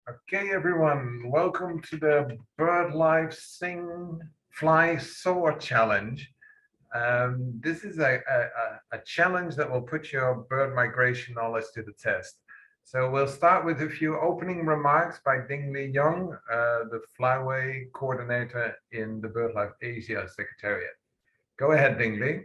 Okay, everyone, welcome to the BirdLife Sing Fly Soar Challenge. This is a challenge that will put your bird migration knowledge to the test. So we'll start with a few opening remarks by Ding-Li Young, the flyway coordinator in the BirdLife Asia Secretariat. Go ahead, Ding-Li.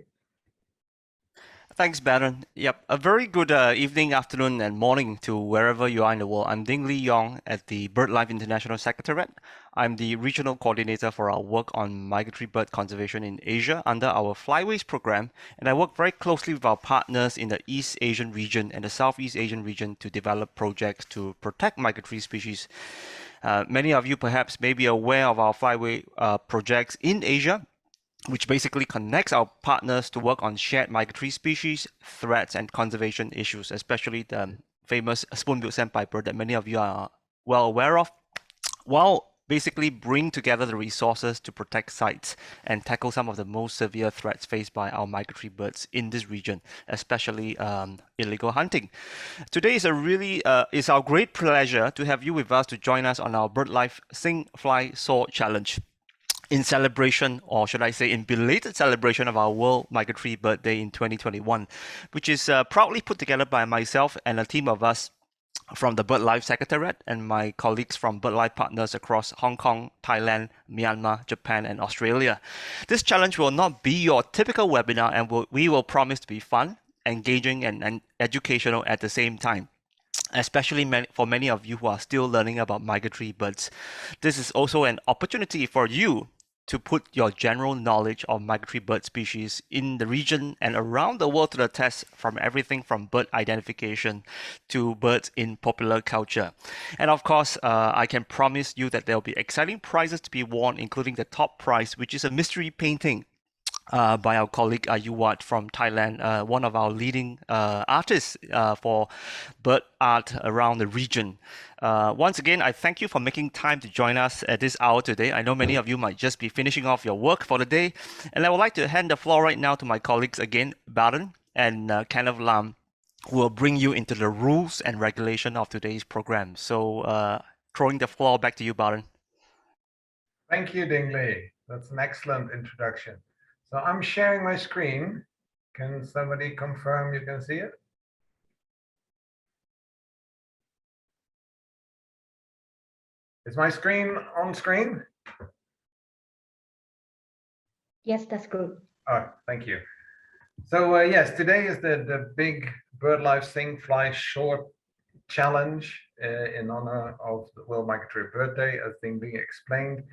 Thanks, Baron. Yep, a very good evening, afternoon, and morning to wherever you are in the world. I'm Ding Li Yong at the BirdLife International Secretariat. I'm the regional coordinator for our work on migratory bird conservation in Asia under our Flyways program, and I work very closely with our partners in the East Asian region and the Southeast Asian region to develop projects to protect migratory species. Many of you perhaps may be aware of our Flyway projects in Asia, which basically connects our partners to work on shared migratory species, threats, and conservation issues, especially the famous spoon-billed sandpiper that many of you are well aware of, while basically bring together the resources to protect sites and tackle some of the most severe threats faced by our migratory birds in this region, especially illegal hunting. Today is it's our great pleasure to have you with us to join us on our BirdLife Sing Fly Soar Challenge, in celebration, or should I say in belated celebration, of our World Migratory Bird Day in 2021, which is proudly put together by myself and a team of us from the BirdLife Secretariat and my colleagues from BirdLife partners across Hong Kong, Thailand, Myanmar, Japan, and Australia. This challenge will not be your typical webinar, and we will promise to be fun, engaging, and educational at the same time, especially for many of you who are still learning about migratory birds. This is also an opportunity for you to put your general knowledge of migratory bird species in the region and around the world to the test, from everything from bird identification to birds in popular culture. And of course, I can promise you that there will be exciting prizes to be won, including the top prize, which is a mystery painting by our colleague Yuwat from Thailand, one of our leading artists for bird art around the region. Once again, I thank you for making time to join us at this hour today. I know many of you might just be finishing off your work for the day, and I would like to hand the floor right now to my colleagues again, Baron and Kenneth Lam, who will bring you into the rules and regulation of today's program. So, throwing the floor back to you, Baron. Thank you, Ding-Li. That's an excellent introduction. So I'm sharing my screen. Can somebody confirm you can see it? Is my screen on screen? Yes, that's good. Oh, thank you. So yes, today is the big BirdLife Sing Fly Short Challenge in honor of the World Migratory Bird Day, as Ding-Li explained.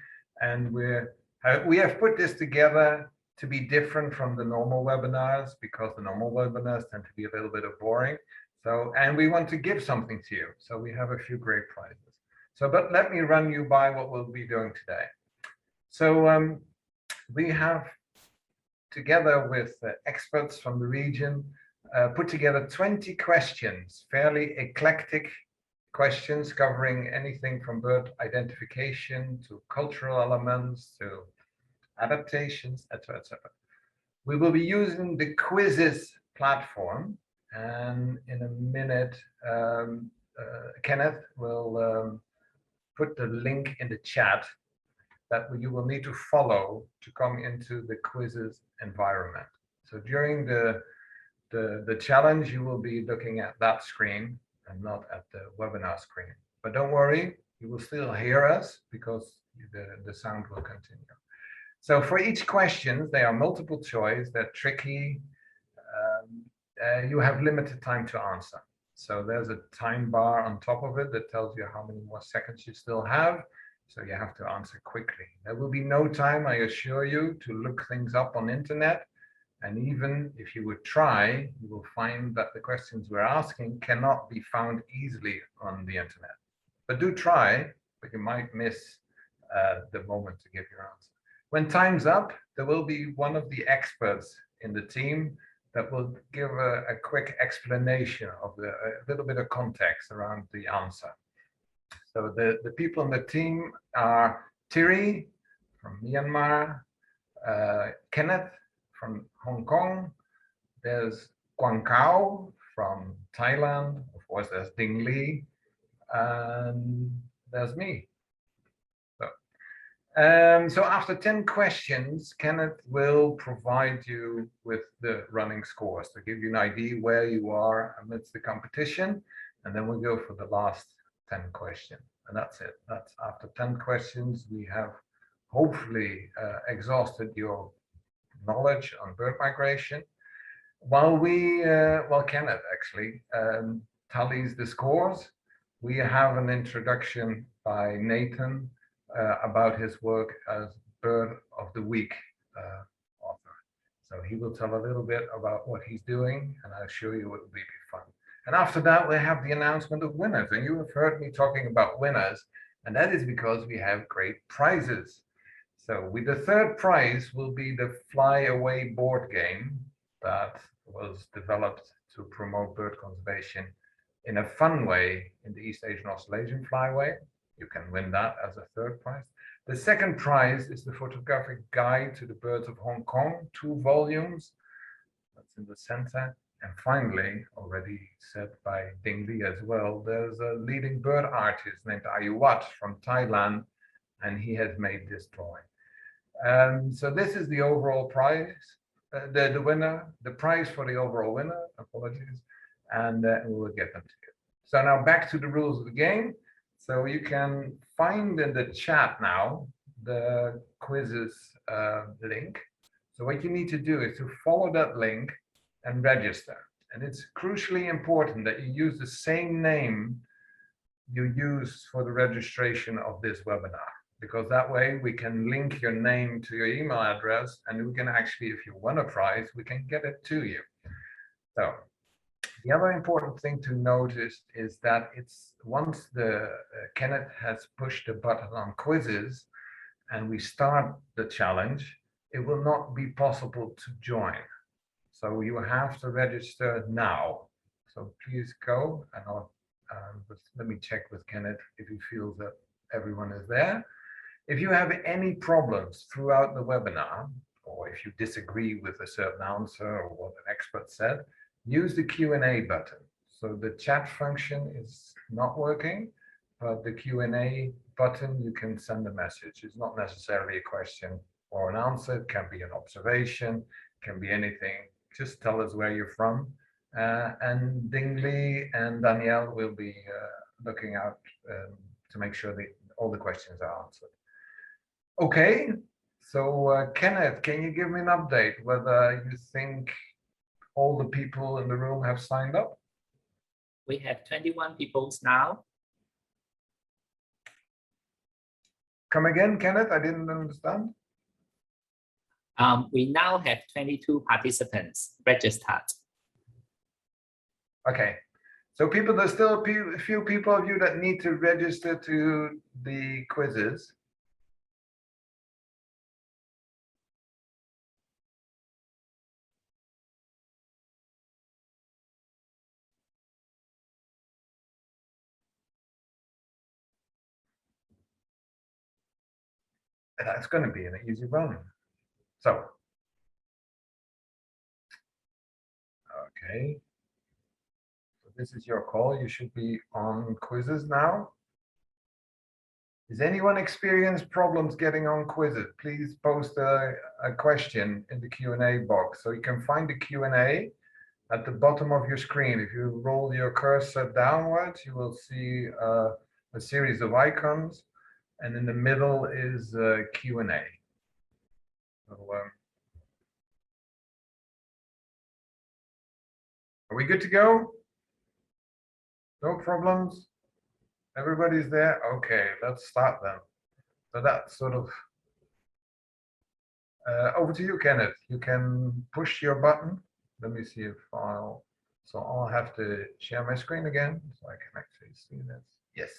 And we have put this together to be different from the normal webinars, because the normal webinars tend to be a little bit boring. So, and we want to give something to you. So we have a few great prizes. So, but let me run you by what we'll be doing today. So we have, together with experts from the region, put together 20 questions, fairly eclectic questions covering anything from bird identification to cultural elements to adaptations, etc., etc. We will be using the quizzes platform, and in a minute, Kenneth will put the link in the chat that you will need to follow to come into the quizzes environment. So during the challenge, you will be looking at that screen and not at the webinar screen. But don't worry, you will still hear us because the sound will continue. So for each question, they are multiple choice, they're tricky. You have limited time to answer. So there's a time bar on top of it that tells you how many more seconds you still have. So you have to answer quickly. There will be no time, I assure you, to look things up on internet. And even if you would try, you will find that the questions we're asking cannot be found easily on the internet. But do try, but you might miss the moment to give your answer. When time's up, there will be one of the experts in the team that will give a quick explanation of a little bit of context around the answer. So the people on the team are Thierry from Myanmar, Kenneth from Hong Kong, there's Quang Cao from Thailand, of course there's Ding Li, and there's me. So after 10 questions, Kenneth will provide you with the running scores to give you an idea where you are amidst the competition. And then we'll go for the last 10 questions. And that's it. That's after 10 questions, we have hopefully exhausted your knowledge on bird migration. While Kenneth actually tallies the scores, we have an introduction by Nathan about his work as Bird of the Week author. So he will tell a little bit about what he's doing, and I'll show you what will be fun. And after that, we have the announcement of winners. And you have heard me talking about winners, and that is because we have great prizes. So the third prize will be the Fly Away board game that was developed to promote bird conservation in a fun way in the East Asian Australasian flyway. You can win that as a third prize. The second prize is the photographic guide to the birds of Hong Kong, 2 volumes. That's in the center. And finally, already said by Ding Li as well, there's a leading bird artist named Ayuwat from Thailand, and he has made this drawing. So this is the overall prize, the winner, the prize for the overall winner, apologies, and we will get them to you. So now back to the rules of the game. So you can find in the chat now the quizzes link. So what you need to do is to follow that link and register. And it's crucially important that you use the same name you use for the registration of this webinar, because that way we can link your name to your email address, and we can actually, if you won a prize, we can get it to you. So the other important thing to notice is that it's once the Kenneth has pushed the button on quizzes and we start the challenge, it will not be possible to join. So you have to register now. So please go, and let me check with Kenneth if he feels that everyone is there. If you have any problems throughout the webinar, or if you disagree with a certain answer or what an expert said, use the Q&A button. So the chat function is not working, but the Q&A button, you can send a message. It's not necessarily a question or an answer. It can be an observation, can be anything. Just tell us where you're from. And Ding Li and Danielle will be looking out to make sure that all the questions are answered. Okay, so Kenneth, can you give me an update whether you think all the people in the room have signed up? We have 21 people now. Come again, Kenneth? I didn't understand. We now have 22 participants registered. Okay, so people, there's still a few people of you that need to register to the quizzes. That's going to be an easy run. So, okay. So this is your call. You should be on quizzes now. Does anyone experience problems getting on quizzes? Please post a question in the Q&A box. So you can find the Q&A at the bottom of your screen. If you roll your cursor downwards, you will see a series of icons. And in the middle is Q&A. So, are we good to go? No problems? Everybody's there? Okay, let's start then. So that's sort of over to you, Kenneth. You can push your button. Let me see if I'll, so I'll have to share my screen again so I can actually see this. Yes.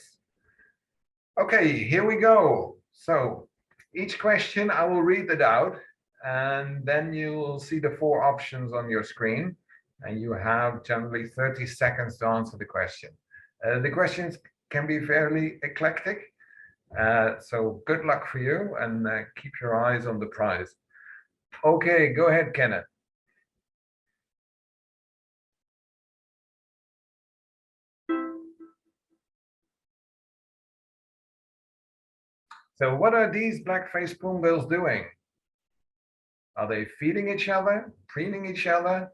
Okay, here we go. So each question, I will read it out, and then you will see the 4 options on your screen, and you have generally 30 seconds to answer the question. The questions can be fairly eclectic, so good luck for you, and keep your eyes on the prize. Okay, go ahead, Kenneth. So what are these Blackface Boombills doing? Are they feeding each other, preening each other,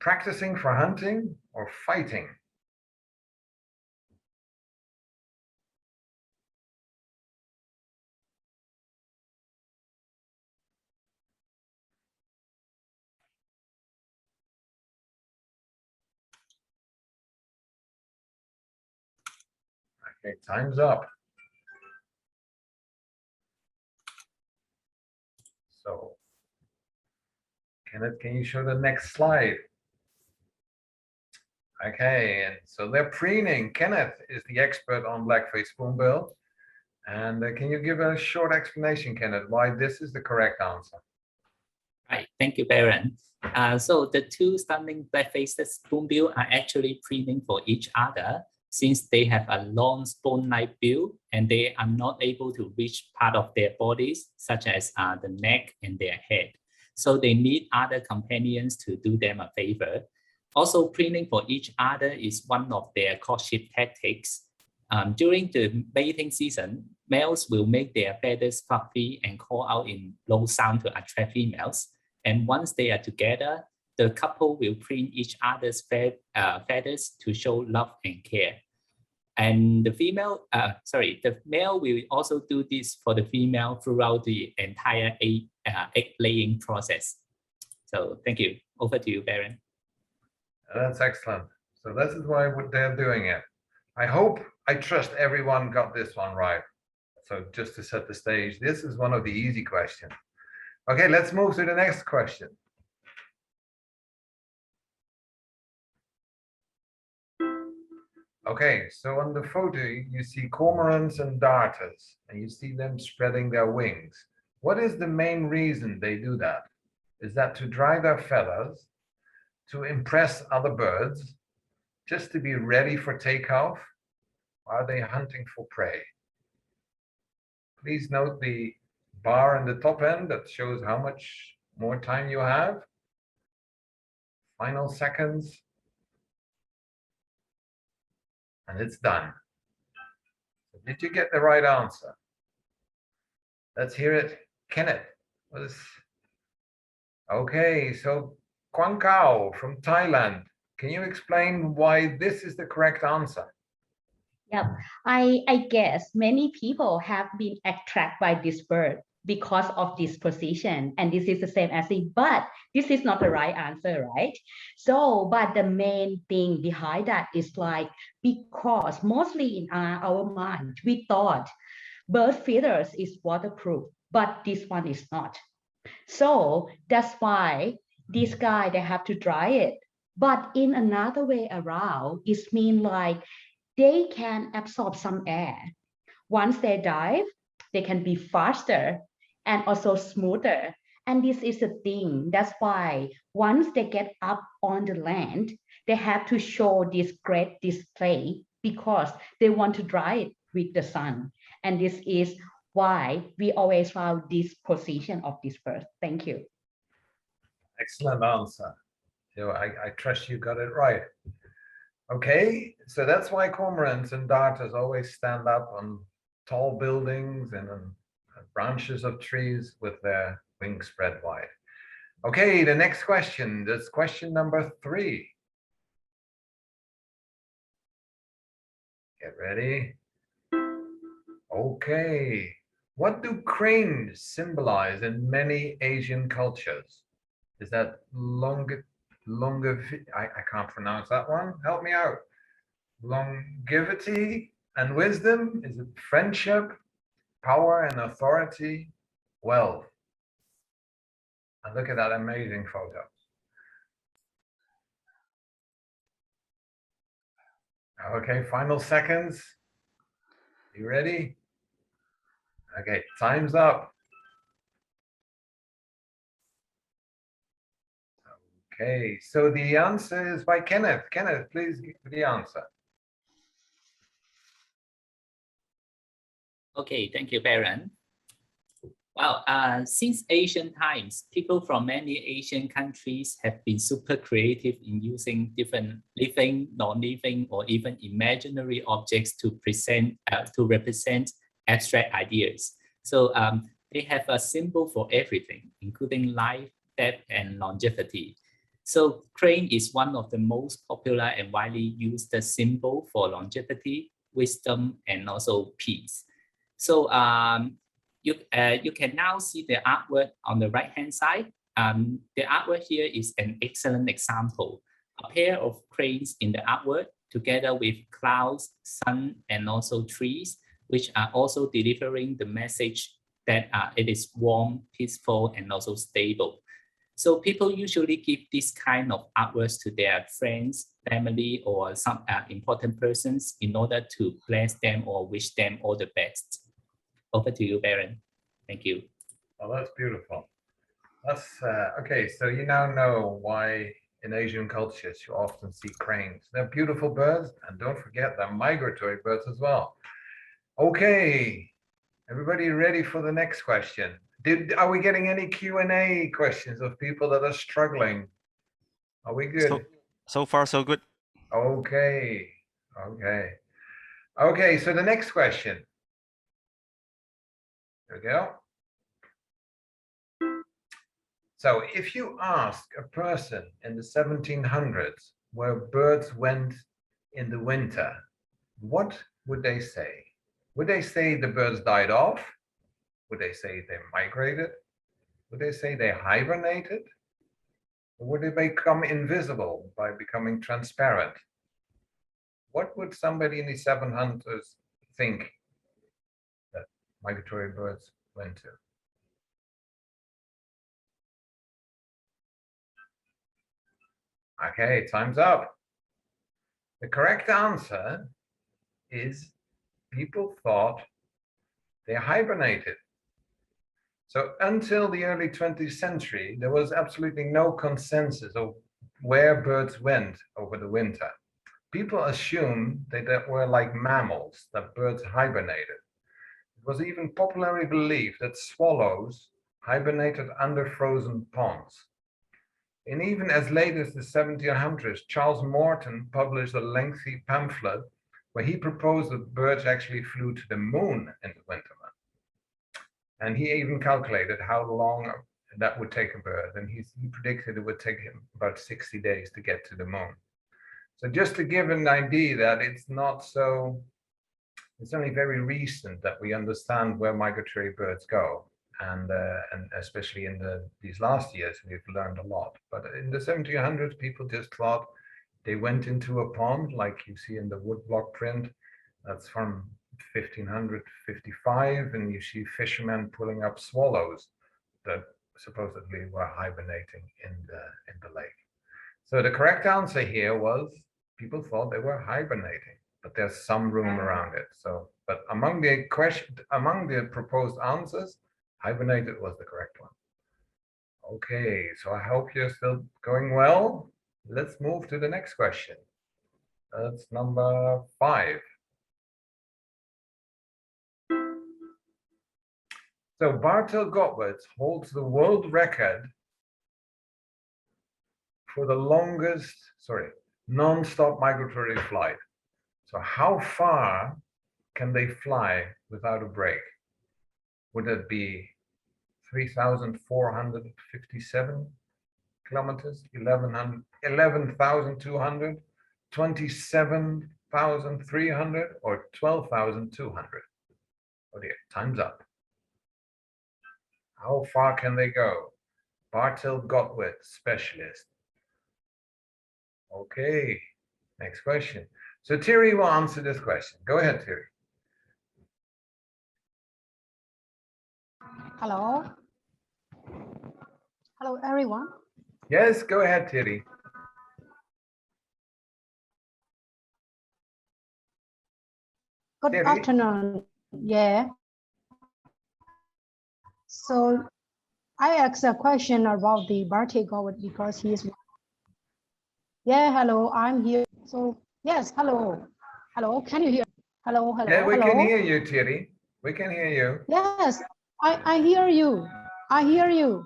practicing for hunting, or fighting? Okay, time's up. So, Kenneth, can you show the next slide? Okay, and so they're preening. Kenneth is the expert on Blackface Boombill. And can you give a short explanation, Kenneth, why this is the correct answer? Right, thank you, Baron. So the two stunning Blackfaced Boombill are actually preening for each other since they have a long spoon-like bill and they are not able to reach part of their bodies, such as the neck and their head. So they need other companions to do them a favor. Also, preening for each other is one of their courtship tactics. During the mating season, males will make their feathers fluffy and call out in low sound to attract females. And once they are together, the couple will preen each other's feathers to show love and care. And the male will also do this for the female throughout the entire egg laying process. So thank you. Over to you, Baron. That's excellent. So this is why they're doing it. I trust everyone got this one right. So just to set the stage, this is one of the easy questions. Okay, let's move to the next question. Okay, so on the photo, you see Cormorants and Darters, and you see them spreading their wings. What is the main reason they do that? Is that to dry their feathers, to impress other birds, just to be ready for takeoff? Are they hunting for prey? Please note the bar in the top end that shows how much more time you have. Final seconds. And it's done. So did you get the right answer? Let's hear it. Kenneth was okay. So Quang Cao from Thailand, can you explain why this is the correct answer? Yep. I guess many people have been attracted by this bird because of this position, and this is the same as it, but this is not the right answer, right? So, but the main thing behind that is like, because mostly in our mind, we thought bird feathers is waterproof, but this one is not. So that's why this guy, they have to dry it. But in another way around, it means like they can absorb some air. Once they dive, they can be faster and also smoother. And this is the thing. That's why once they get up on the land, they have to show this great display because they want to dry it with the sun. And this is why we always found this position of this bird. Thank you. Excellent answer. So I trust you got it right. Okay, so that's why cormorants and darters always stand up on tall buildings and on branches of trees with their wings spread wide. Okay, the next question, that's question number 3. Get ready. Okay, what do cranes symbolize in many Asian cultures? Is that I can't pronounce that one. Help me out. Longevity and wisdom? Is it friendship, power and authority, wealth? And look at that amazing photo. Okay, final seconds. You ready? Okay, time's up. Okay, so the answer is by Kenneth. Kenneth, please give the answer. Okay, thank you, Baron. Well, since ancient times, people from many Asian countries have been super creative in using different living, non-living, or even imaginary objects to represent abstract ideas. So they have a symbol for everything, including life, death, and longevity. So crane is one of the most popular and widely used symbol for longevity, wisdom, and also peace. So you can now see the artwork on the right-hand side. The artwork here is an excellent example. A pair of cranes in the artwork together with clouds, sun, and also trees, which are also delivering the message that it is warm, peaceful, and also stable. So people usually give this kind of artworks to their friends, family, or some important persons in order to bless them or wish them all the best. Over to you, Baron. Thank you. Oh, that's beautiful. That's okay. So you now know why in Asian cultures you often see cranes. They're beautiful birds, and don't forget they're migratory birds as well. Okay, everybody ready for the next question? Are we getting any Q&A questions of people that are struggling? Are we good? So far, so good. Okay, okay. So the next question. There we go. So if you ask a person in the 1700s where birds went in the winter, what would they say? Would they say the birds died off? Would they say they migrated? Would they say they hibernated? Or would they become invisible by becoming transparent? What would somebody in the 700s think that migratory birds went to? Okay, time's up. The correct answer is people thought they hibernated. So until the early 20th century, there was absolutely no consensus of where birds went over the winter. People assumed that they were like mammals, that birds hibernated. It was even popularly believed that swallows hibernated under frozen ponds. And even as late as the 1700s, Charles Morton published a lengthy pamphlet where he proposed that birds actually flew to the moon in the winter months. And he even calculated how long that would take a bird. And he predicted it would take him about 60 days to get to the moon. So just to give an idea that it's not so, it's only very recent that we understand where migratory birds go. And especially in these last years, we've learned a lot. But in the 1700s, people just thought they went into a pond, like you see in the woodblock print. That's from 1555, and you see fishermen pulling up swallows that supposedly were hibernating in the lake. So the correct answer here was people thought they were hibernating, but there's some room around it. So, but among the proposed answers, hibernated was the correct one. Okay, so I hope you're still going well. Let's move to the next question. That's number 5. So Bartel Gottwitz holds the world record for the longest, non-stop migratory flight. So how far can they fly without a break? Would it be 3,457 kilometers, 11,200, 27,300, or 12,200? Oh dear, time's up. How far can they go? Bartel Gottwitz, specialist. Okay, next question. So Thierry will answer this question. Go ahead, Thierry. Hello. Hello, everyone. Yes, go ahead, Thierry. Good Thierry? afternoon. Yeah. So I asked a question about the Bartek Gottwitz because he is. Yeah, hello, I'm here. So yes, hello. Hello, can you hear? Hello, hello. Yeah, we hello? can hear you, Thierry. We can hear you. Yes, I hear you. I hear you.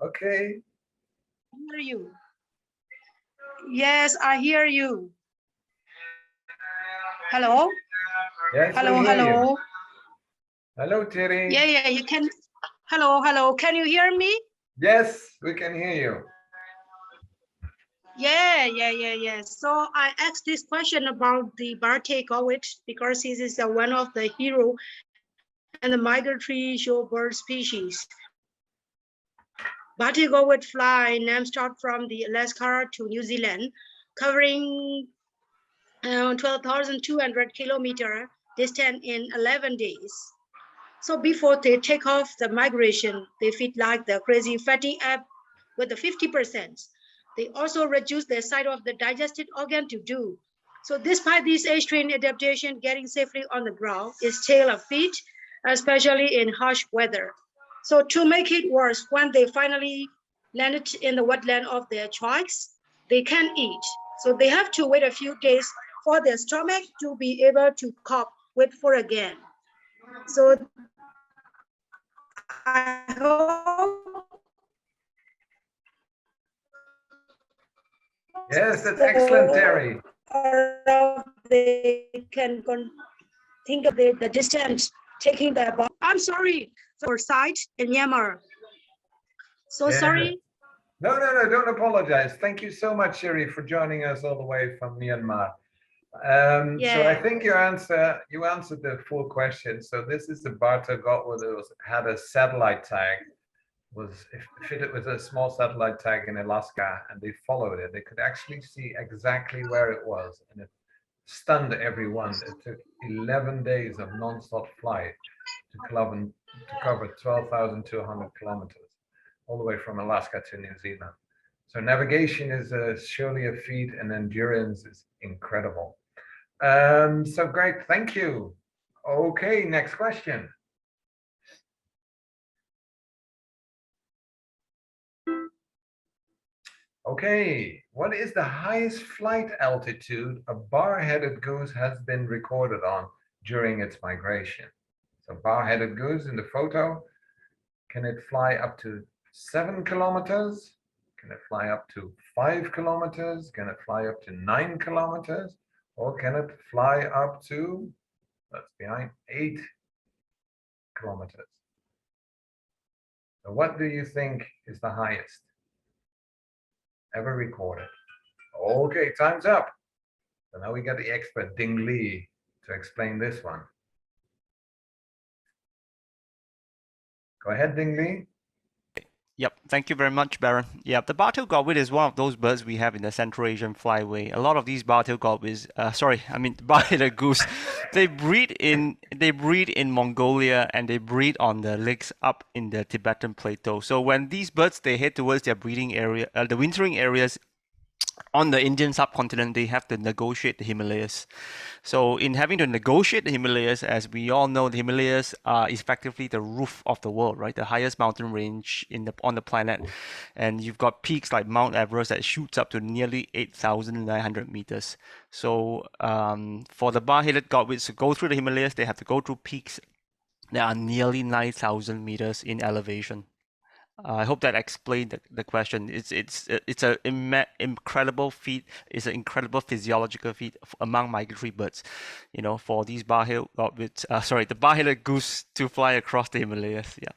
Okay. I hear you. Yes, I hear you. Hello. Yes, Hello, we hear you. hello. Hello, Thierry. Yeah, you can. Hello. Can you hear me? Yes, we can hear you. Yeah. So I asked this question about the Bartek Gowit because he is one of the hero and the migratory shorebird species. Bartek Gowit fly nonstop from the Alaska to New Zealand, covering 12,200 kilometer distance in 11 days. So before they take off the migration, they feed like the crazy fatty app with the 50%. They also reduce the size of the digested organ to do. So despite this age-trained adaptation getting safely on the ground, it's still a feat, especially in harsh weather. So to make it worse, when they finally landed in the wetland of their choice, they can't eat. So they have to wait a few days for their stomach to be able to cope with food again. So I hope Yes, that's excellent, Terry. they can think of the distance taking the ball. I'm sorry for site in Myanmar. So Yeah. sorry. No, don't apologize. Thank you so much, Sherry, for joining us all the way from Myanmar. So I think you answered the full question. So this is the Barter Gotwood that had a satellite tag, was fitted with a small satellite tag in Alaska, and they followed it. They could actually see exactly where it was, and it stunned everyone. It took 11 days of non-stop flight to cover 12,200 kilometers, all the way from Alaska to New Zealand. So navigation is surely a feat, and endurance is incredible. So great, thank you. Okay, next question. Okay, what is the highest flight altitude a bar-headed goose has been recorded on during its migration? So bar-headed goose in the photo, can it fly up to 7 kilometers? Can it fly up to 5 kilometers? Can it fly up to 9 kilometers? Or can it fly up to, that's behind, 8 kilometers? So what do you think is the highest ever recorded? Okay, time's up. So now we got the expert Ding Li to explain this one. Go ahead, Ding Li. Yep, thank you very much, Baron. Yeah, the bar-tailed godwit is one of those birds we have in the Central Asian flyway. A lot of these bar-tailed godwits, bar-headed goose, they breed in Mongolia, and they breed on the lakes up in the Tibetan plateau. So when these birds they head towards their breeding area, the wintering areas on the Indian subcontinent, they have to negotiate the Himalayas. So in having to negotiate the Himalayas, as we all know, the Himalayas are effectively the roof of the world, right? The highest mountain range on the planet. And you've got peaks like Mount Everest that shoots up to nearly 8,900 meters. So for the bar-headed godwits to go through the Himalayas, they have to go through peaks that are nearly 9,000 meters in elevation. I hope that explained the question. It's an incredible feat. It's an incredible physiological feat among migratory birds. You know, for these the bar-headed goose to fly across the Himalayas. Yeah.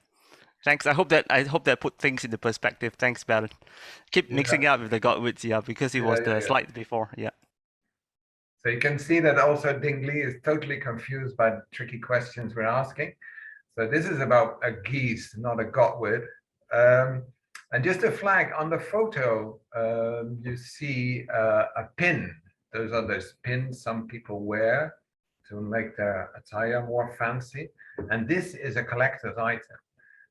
Thanks. I hope that put things into perspective. Thanks, Baron. Keep mixing up with the godwits, yeah, because it was the slide before. Yeah. So you can see that also Ding Li is totally confused by the tricky questions we're asking. So this is about a geese, not a godwit. And just a flag on the photo, you see a pin. Those are those pins some people wear to make their attire more fancy. And this is a collector's item.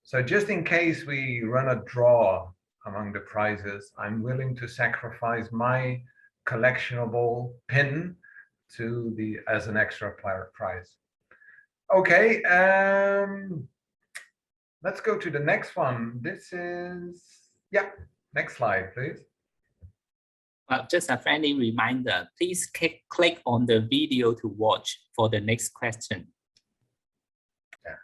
So just in case we run a draw among the prizes, I'm willing to sacrifice my collectionable pin as an extra prize. Okay, let's go to the next one. This is, next slide, please. Just a friendly reminder, please click on the video to watch for the next question. Yeah.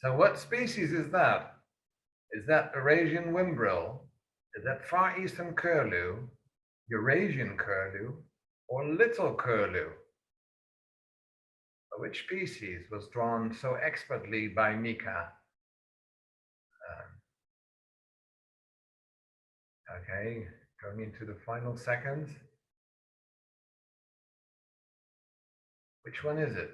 So what species is that? Is that Eurasian wimbrill? Is that Far Eastern curlew, Eurasian curlew, or little curlew? Which species was drawn so expertly by Mika? Okay, going into the final seconds. Which one is it?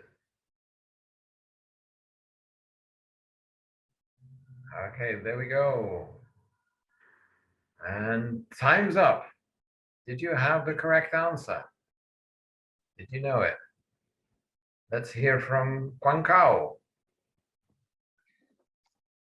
Okay, there we go. And time's up. Did you have the correct answer? Did you know it? Let's hear from Quang Cao.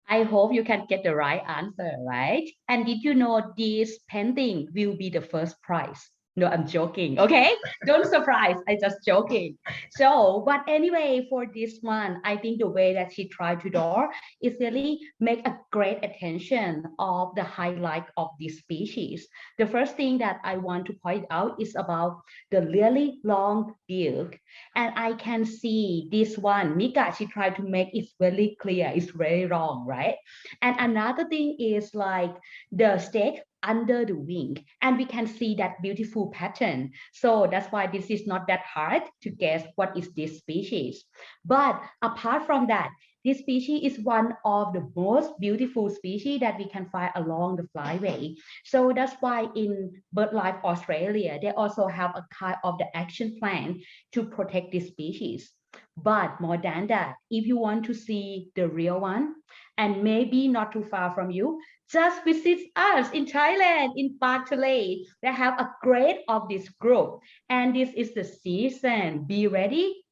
I hope you can get the right answer, right? And did you know this painting will be the first prize? No, I'm joking. Okay, don't surprise. I just joking. So, but anyway, for this one, I think the way that she tried to draw is really make a great attention of the highlight of this species. The first thing that I want to point out is about the really long bill, and I can see this one. Mika, she tried to make it very clear. It's very long, right? And another thing is like the stake under the wing, and we can see that beautiful pattern. So that's why this is not that hard to guess what is this species. But apart from that, this species is one of the most beautiful species that we can find along the flyway. So that's why in BirdLife Australia, they also have a kind of the action plan to protect this species. But more than that, if you want to see the real one, and maybe not too far from you, just visit us in Thailand, in Park Tale. They have a great of this group. And this is the season. Be ready,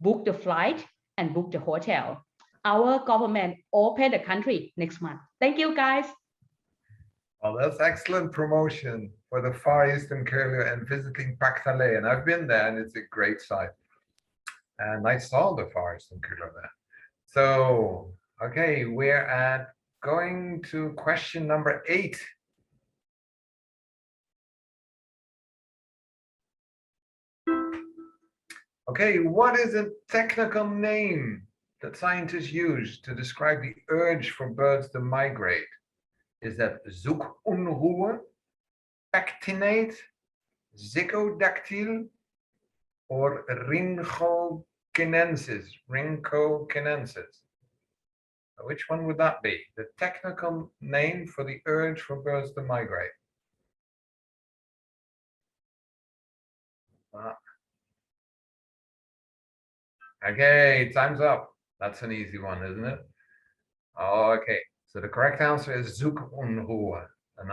book the flight, and book the hotel. Our government open the country next month. Thank you, guys. Well, that's excellent promotion for the Far Eastern curlew and visiting Pak Tale. And I've been there and it's a great site. And I saw the Far Eastern curlew there. So, okay, we're at going to question number 8. Okay, what is a technical name that scientists use to describe the urge for birds to migrate? Is that zoekonroer, pectinate, zygodactyl, or rhynchokinensis? Which one would that be? The technical name for the urge for birds to migrate. Okay, time's up. That's an easy one, isn't it? Okay, so the correct answer is zoekonroer, and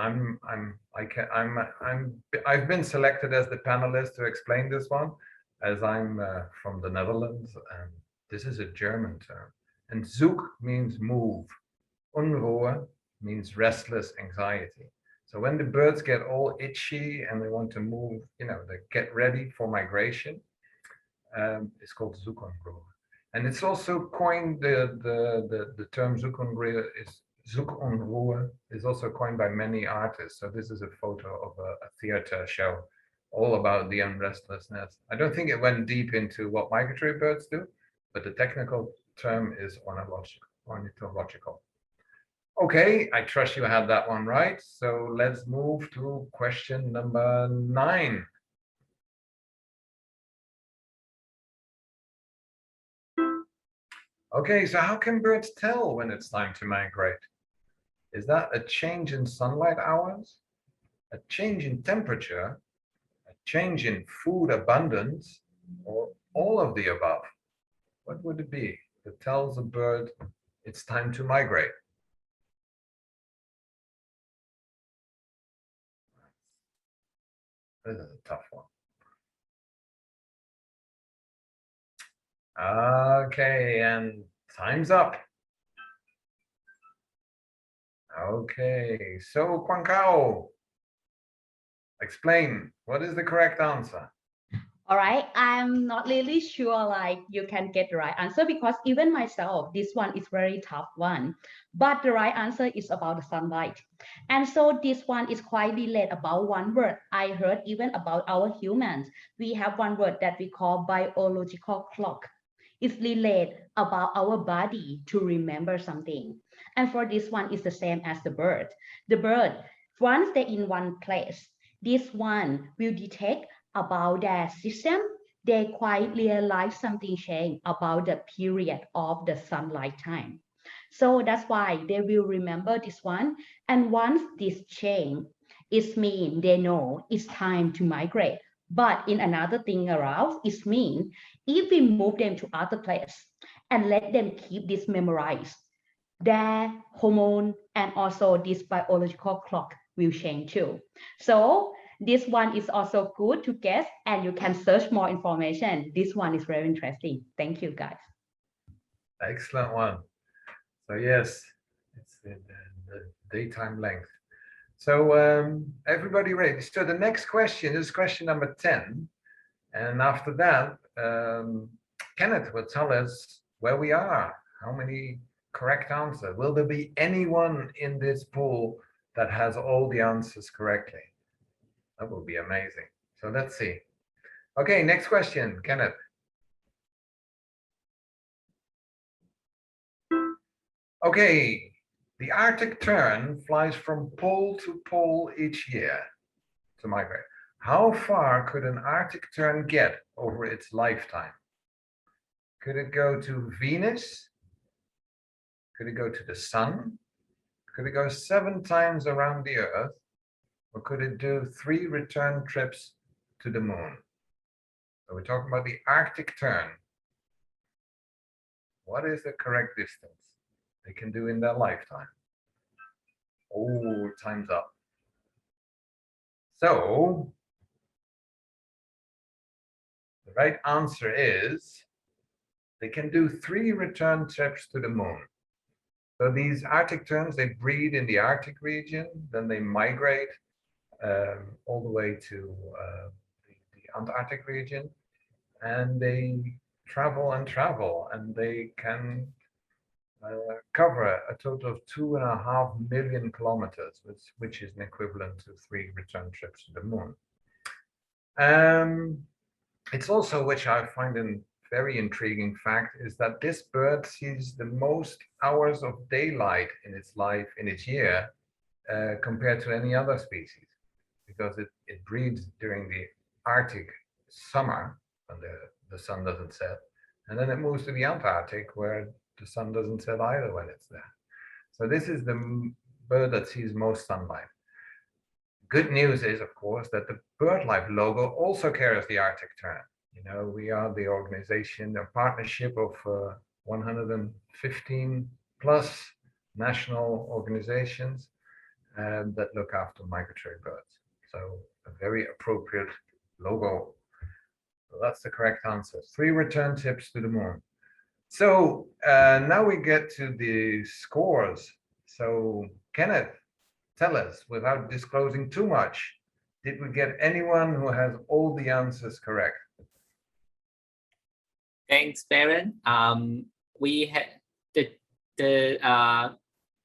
I've been selected as the panelist to explain this one, as I'm from the Netherlands, and this is a German term. And zoek means move. Unruhe means restless anxiety. So when the birds get all itchy and they want to move, you know, they get ready for migration, it's called zoekonroer. And it's also coined, the term zoekonroer is also coined by many artists. So this is a photo of a theater show all about the unrestlessness. I don't think it went deep into what migratory birds do, but the technical term is ornithological. Okay, I trust you had that one right. So let's move to question number 9. Okay, so how can birds tell when it's time to migrate? Is that a change in sunlight hours, a change in temperature, a change in food abundance, or all of the above? What would it be that tells a bird it's time to migrate? This is a tough one. Okay, and time's up. Okay, so Quang Cao, explain, what is the correct answer? All right, I'm not really sure like you can get the right answer, because even myself, this one is very tough one. But the right answer is about the sunlight. And so this one is quite related about one word. I heard even about our humans. We have one word that we call biological clock. It's relate about our body to remember something. And for this one, it's the same as the bird. The bird, once they're in one place, this one will detect about their system. They quite realize something change about the period of the sunlight time. So that's why they will remember this one. And once this change, it means they know it's time to migrate. But in another thing around, it means if we move them to other place and let them keep this memorized, their hormone and also this biological clock will change too. So this one is also good to guess, and you can search more information. This one is very interesting. Thank you, guys. Excellent one. So yes, it's the daytime length. So everybody ready? So the next question is question number 10. And after that, Kenneth will tell us where we are, how many correct answers. Will there be anyone in this pool that has all the answers correctly? That will be amazing. So let's see. Okay, next question, Kenneth. Okay, the Arctic tern flies from pole to pole each year to migrate. How far could an Arctic tern get over its lifetime? Could it go to Venus? Could it go to the sun? Could it go 7 times around the Earth? Or could it do 3 return trips to the moon? So we're talking about the Arctic tern. What is the correct distance they can do in their lifetime? Oh, time's up. So the right answer is they can do 3 return trips to the moon. So these Arctic terns, they breed in the Arctic region, then they migrate all the way to the Antarctic region, and they travel and travel, and they can cover a total of 2.5 million kilometers, which is an equivalent to 3 return trips to the moon. It's also, which I find a very intriguing fact, is that this bird sees the most hours of daylight in its life, in its year, compared to any other species, because it breeds during the Arctic summer when the sun doesn't set, and then it moves to the Antarctic where the sun doesn't set either when it's there. So this is the bird that sees most sunlight. Good news is, of course, that the BirdLife logo also carries the Arctic tern. You know, we are the organization, a partnership of 115 plus national organizations that look after migratory birds. So a very appropriate logo. So that's the correct answer. 3 return trips to the moon. So now we get to the scores. So Kenneth, tell us, without disclosing too much, did we get anyone who has all the answers correct? Thanks, Baron. We had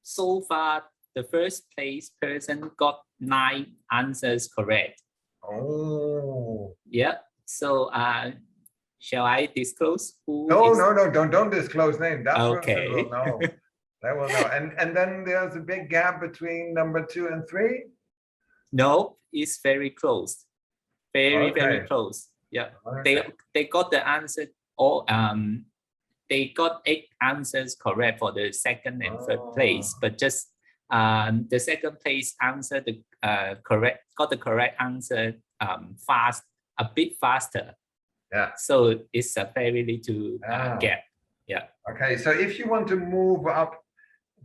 so far the first place person got 9 answers correct. Oh. Yeah. So shall I disclose who? No, don't disclose name. That Okay. person will know. That will know. And then there's a big gap between number 2 and 3. No, it's very close. Very close. Yeah. Okay. They got the answer. All they got 8 answers correct for the second and third place, but just the second place answer got the correct answer a bit faster. Yeah. So it's a very little gap. Yeah. Okay. So if you want to move up,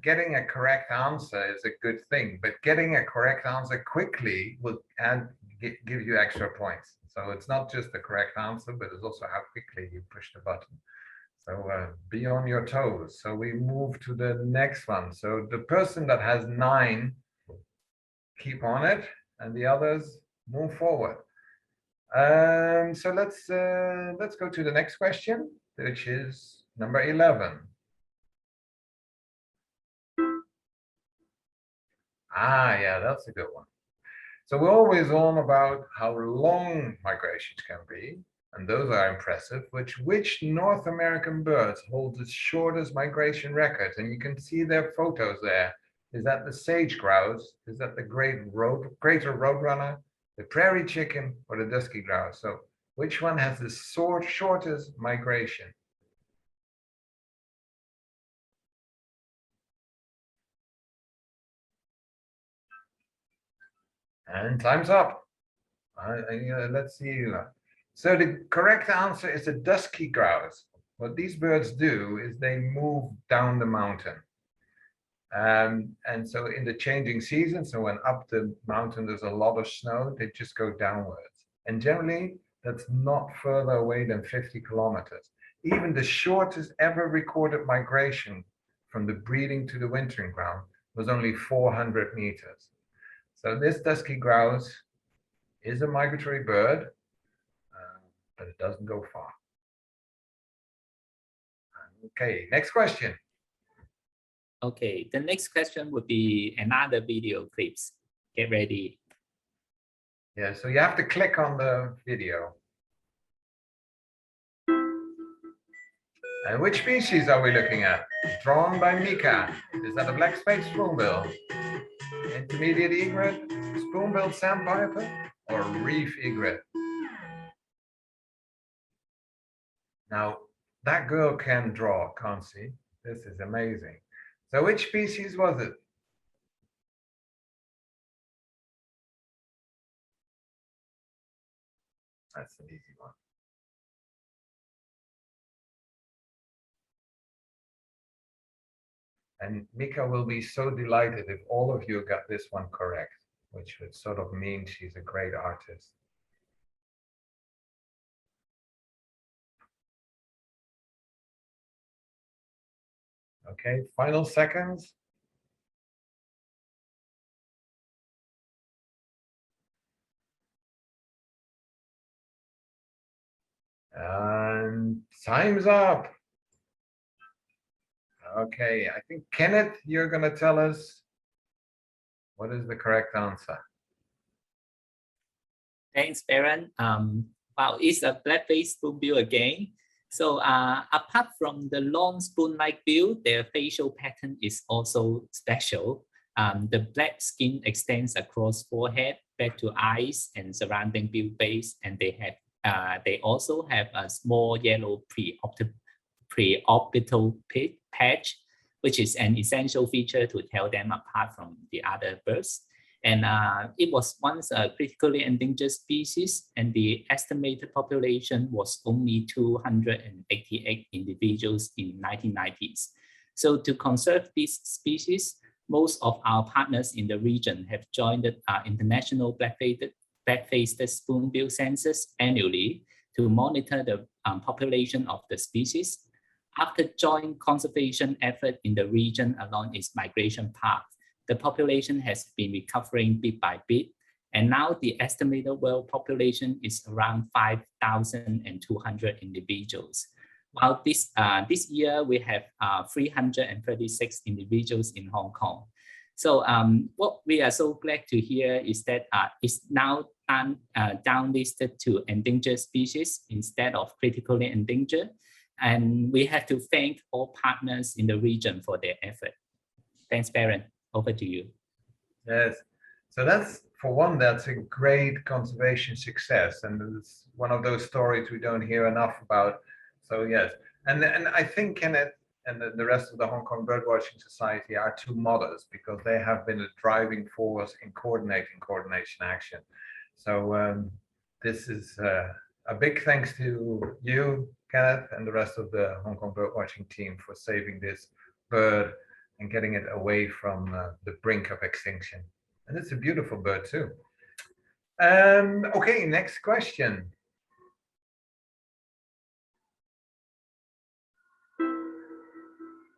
getting a correct answer is a good thing, but getting a correct answer quickly will give you extra points. So it's not just the correct answer, but it's also how quickly you push the button. So be on your toes. So we move to the next one. So the person that has 9, keep on it, and the others move forward. So let's go to the next question, which is number 11. Yeah, that's a good one. So we're always on about how long migrations can be, and those are impressive. Which North American birds holds the shortest migration record? And you can see their photos there. Is that the sage grouse? Is that the greater roadrunner, the prairie chicken, or the dusky grouse? So which one has the shortest migration? And time's up. Let's see. So the correct answer is a dusky grouse. What these birds do is they move down the mountain. And so in the changing season, so when up the mountain there's a lot of snow, they just go downwards. And generally, that's not further away than 50 kilometers. Even the shortest ever recorded migration from the breeding to the wintering ground was only 400 meters. So this dusky grouse is a migratory bird, but it doesn't go far. Okay, next question. Okay, the next question would be another video clips. Get ready. Yeah, so you have to click on the video. And which species are we looking at? Drawn by Mika. Is that a Blackface Boombill, intermediate egret, spoon-billed sandpiper, or reef egret? Now, that girl can draw, can't she? This is amazing. So which species was it? That's an easy one. And Mika will be so delighted if all of you got this one correct, which would sort of mean she's a great artist. Okay, final seconds. And time's up. Okay, I think Kenneth, you're going to tell us what is the correct answer. Thanks, Baron. Wow, it's a Blackface Boombill again. So apart from the long spoon-like bill, their facial pattern is also special. The black skin extends across forehead, back to eyes, and surrounding bill base, and they also have a small yellow preorbital patch, which is an essential feature to tell them apart from the other birds. And it was once a critically endangered species, and the estimated population was only 288 individuals in 1990s. So to conserve this species, most of our partners in the region have joined the international Blackfaced Spoonbill census annually to monitor the population of the species. After joint conservation effort in the region along its migration path, the population has been recovering bit by bit, and now the estimated world population is around 5,200 individuals. While this year we have 336 individuals in Hong Kong. So what we are so glad to hear is that it's now downlisted to endangered species instead of critically endangered. And we have to thank all partners in the region for their effort. Thanks, Baron. Over to you. Yes. So that's, for one, that's a great conservation success. And it's one of those stories we don't hear enough about. So yes. And I think Kenneth and the rest of the Hong Kong Birdwatching Society are two models, because they have been a driving force in coordination action. So this is a big thanks to you, Kenneth, and the rest of the Hong Kong Birdwatching team for saving this bird and getting it away from the brink of extinction. And it's a beautiful bird too. Okay, next question.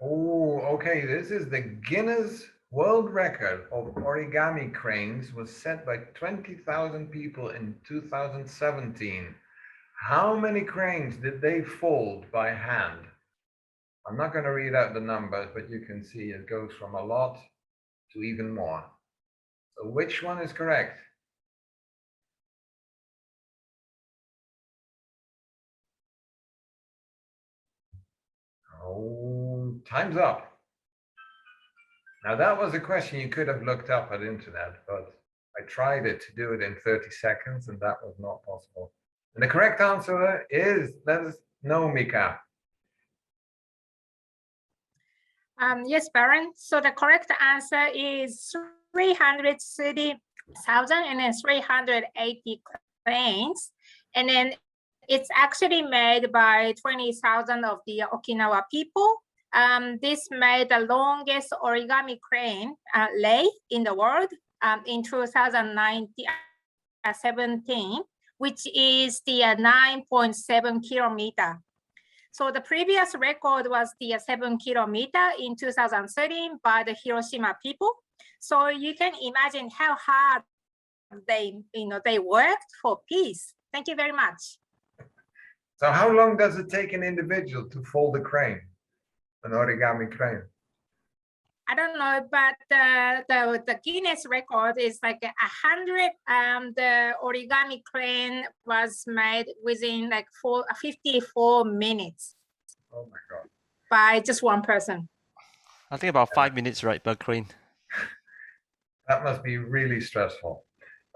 Oh, okay, this is the Guinness World Record of origami cranes was set by 20,000 people in 2017. How many cranes did they fold by hand? I'm not going to read out the numbers, but you can see it goes from a lot to even more. So which one is correct? Oh, time's up. Now that was a question you could have looked up at internet, but I tried it to do it in 30 seconds and that was not possible. And the correct answer is, let us know, Mika. Yes, Baron. So the correct answer is 330,380 cranes. And then it's actually made by 20,000 of the Okinawa people. This made the longest origami crane lay in the world in 2017, which is the 9.7 kilometer. So the previous record was the 7 kilometer in 2013 by the Hiroshima people. So you can imagine how hard they worked for peace. Thank you very much. So how long does it take an individual to fold a crane, an origami crane? I don't know, but the Guinness record is like 100. The origami crane was made within like 54 minutes. Oh my God. By just one person. I think about 5 minutes, right, per crane. That must be really stressful.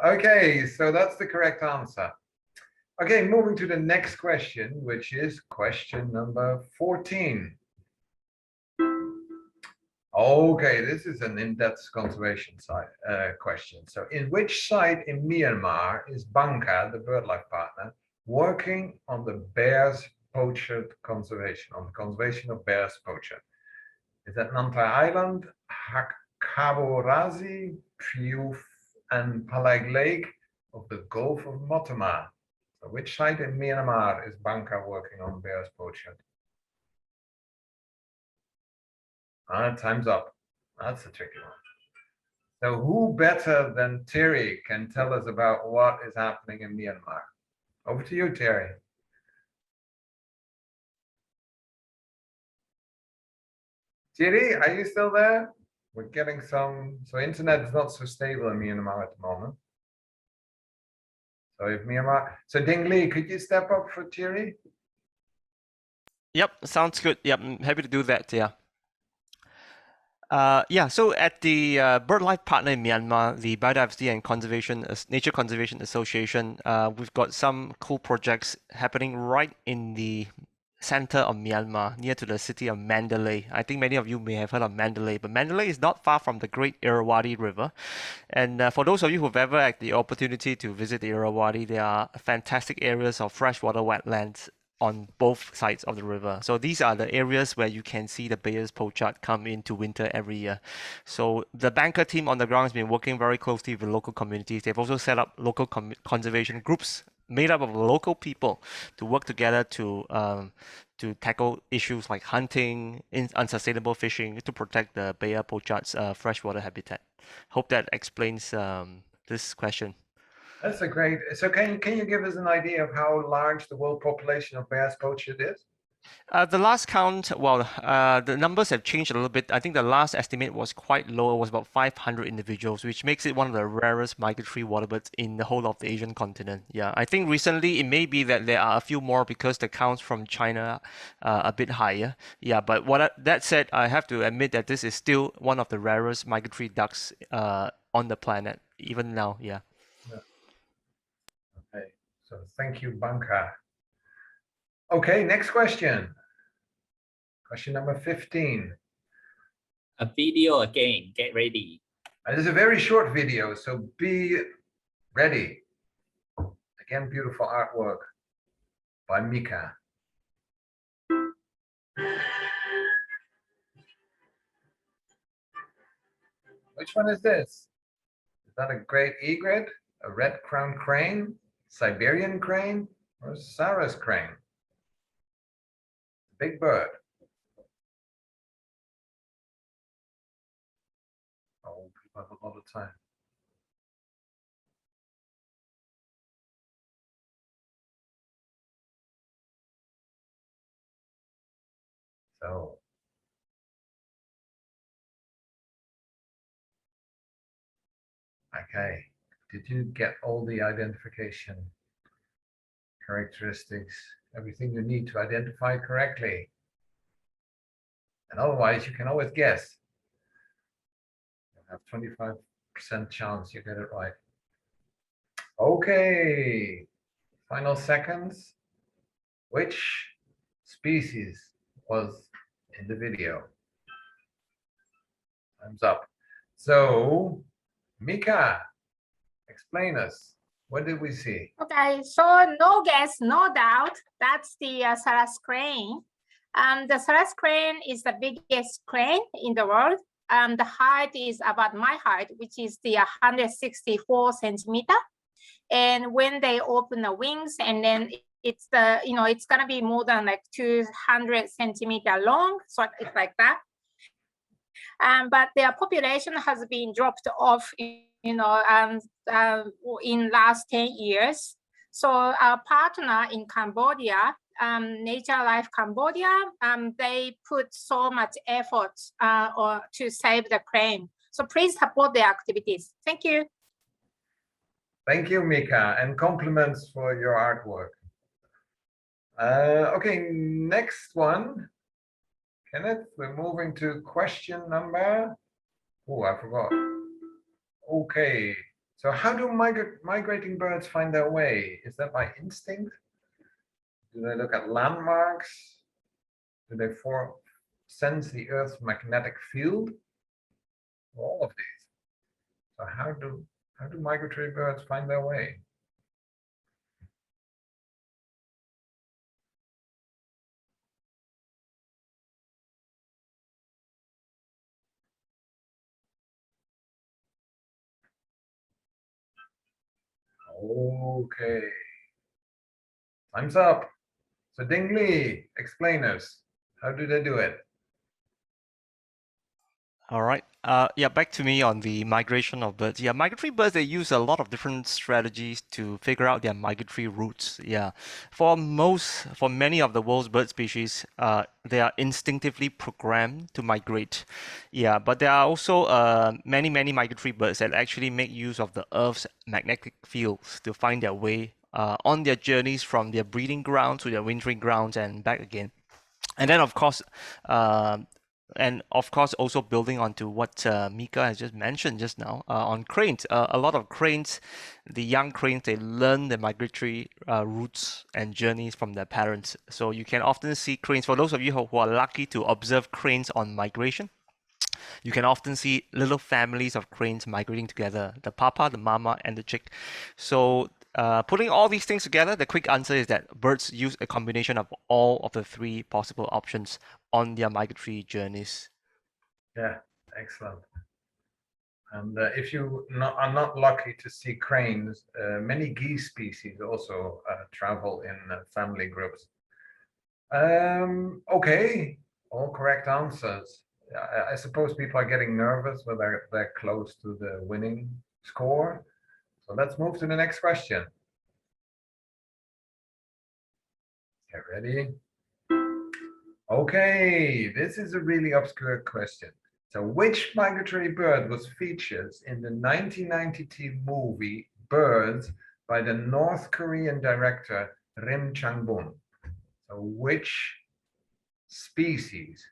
Okay, so that's the correct answer. Okay, moving to the next question, which is question number 14. Okay, this is an in-depth conservation site question. So in which site in Myanmar is Banka, the BirdLife partner, working on the bears poacher conservation, on the conservation of bears poacher? Is that Nantai Island, Cabo Razi, Priuf, and Palag Lake of the Gulf of Motama? So which site in Myanmar is Banka working on bears poacher? Time's up. That's a tricky one. So who better than Terry can tell us about what is happening in Myanmar? Over to you, Terry. Terry, are you still there? We're getting so internet is not so stable in Myanmar at the moment. So if Myanmar, so Ding Li, could you step up for Terry? Yep, sounds good. Yep, I'm happy to do that, yeah. So at the BirdLife partner in Myanmar, the Biodiversity and Nature Conservation Association, we've got some cool projects happening right in the center of Myanmar, near to the city of Mandalay. I think many of you may have heard of Mandalay, but Mandalay is not far from the Great Irrawaddy River. And for those of you who've ever had the opportunity to visit the Irrawaddy, there are fantastic areas of freshwater wetlands on both sides of the river. So these are the areas where you can see the Bayer's pochard come into winter every year. So the banker team on the ground has been working very closely with local communities. They've also set up local conservation groups made up of local people to work together to tackle issues like hunting, unsustainable fishing, to protect the Bayer pochard's freshwater habitat. Hope that explains this question. That's a great. So can you give us an idea of how large the world population of bears poachard is? The last count, the numbers have changed a little bit. I think the last estimate was quite low. It was about 500 individuals, which makes it one of the rarest migratory waterbirds in the whole of the Asian continent. Yeah, I think recently it may be that there are a few more because the counts from China are a bit higher. Yeah, but that said, I have to admit that this is still one of the rarest migratory ducks on the planet, even now. Yeah. Okay, so thank you, Banka. Okay, next question. Question number 15. A video again, get ready. This is a very short video, so be ready. Again, beautiful artwork by Mika. Which one is this? Is that a great egret, a red-crowned crane, Siberian crane, or Sarah's crane? Big bird. Oh, people have a lot of time. So, okay, did you get all the identification characteristics, everything you need to identify correctly? And otherwise, you can always guess. You have 25% chance you get it right. Okay, final seconds. Which species was in the video? Time's up. So, Mika, explain us. What did we see? Okay, so no guess, no doubt, that's the Sarus crane. The Sarus crane is the biggest crane in the world. The height is about my height, which is the 164 centimeter. And when they open the wings, and then it's the, it's gonna be more than like 200 centimeter long, so it's like that. But their population has been dropped off, in last 10 years. So our partner in Cambodia, Nature Life Cambodia, they put so much effort to save the crane. So please support their activities. Thank you. Thank you, Mika, and compliments for your artwork. Okay, next one. Kenneth, we're moving to question number. Oh, I forgot. Okay, so how do migrating birds find their way? Is that by instinct? Do they look at landmarks? Do they sense the Earth's magnetic field? All of these. So how do migratory birds find their way? Okay. Time's up. So Ding Li, explain us. How do they do it? All right. Yeah, back to me on the migration of birds. Yeah, migratory birds, they use a lot of different strategies to figure out their migratory routes. Yeah, for many of the world's bird species, they are instinctively programmed to migrate. Yeah, but there are also many migratory birds that actually make use of the Earth's magnetic fields to find their way on their journeys from their breeding grounds to their wintering grounds and back again. And then, of course, also building onto what Mika has just mentioned just now on cranes. A lot of cranes, the young cranes, they learn the migratory routes and journeys from their parents. So you can often see cranes, for those of you who are lucky to observe cranes on migration, you can often see little families of cranes migrating together, the papa, the mama, and the chick. So putting all these things together, the quick answer is that birds use a combination of all of the three possible options on their migratory journeys. Yeah, excellent. And if you are not lucky to see cranes, many geese species also travel in family groups. Okay, all correct answers. I suppose people are getting nervous when they're close to the winning score. So let's move to the next question. Get ready. Okay, this is a really obscure question. So which migratory bird was featured in the 1992 movie Birds by the North Korean director Rim Chang-bun? So which species,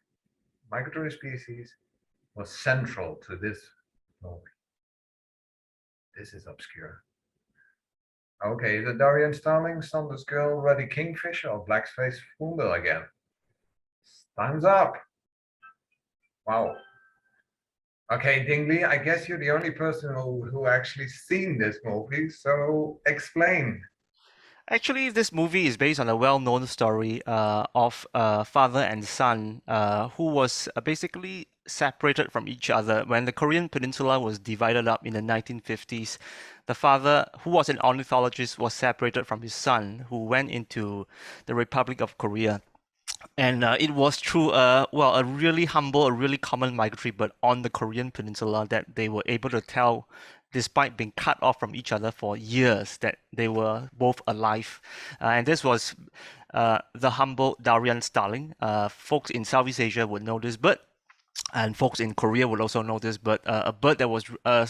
migratory species, was central to this movie? This is obscure. Okay, the Darien Starling, Sanders Girl, Ruddy Kingfisher, or Blackface Boombill again? Time's up. Wow. Okay, Ding Li, I guess you're the only person who actually seen this movie, so explain. Actually, this movie is based on a well-known story of a father and son who was basically separated from each other when the Korean peninsula was divided up in the 1950s. The father, who was an ornithologist, was separated from his son, who went into the Republic of Korea. And it was through a really humble, a really common migratory bird on the Korean peninsula that they were able to tell, despite being cut off from each other for years, that they were both alive. And this was the humble Darien starling. Folks in Southeast Asia would know this bird, and folks in Korea would also know this bird. A bird that was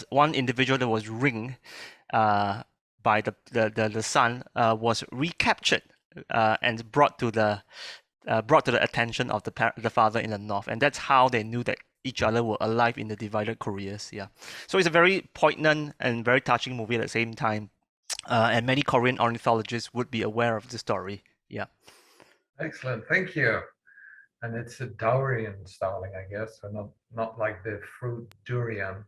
one individual that was ringed by the son was recaptured and brought to the brought to the attention of the father in the north, and that's how they knew that each other were alive in the divided Koreas. Yeah, so it's a very poignant and very touching movie at the same time, and many Korean ornithologists would be aware of the story. Yeah. Excellent, thank you. And it's a Daurian starling, I guess, so not like the fruit durian,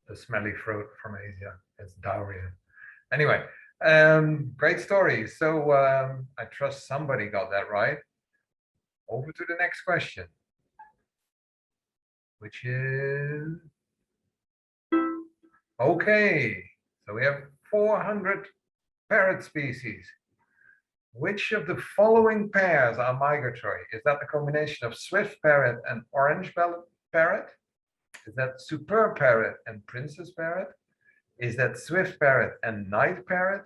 the smelly fruit from Asia. It's Daurian. Anyway, great story. So I trust somebody got that right. Over to the next question, which is, okay, so we have 400 parrot species. Which of the following pairs are migratory? Is that the combination of swift parrot and orange-bellied parrot? Is that superb parrot and princess parrot? Is that swift parrot and night parrot?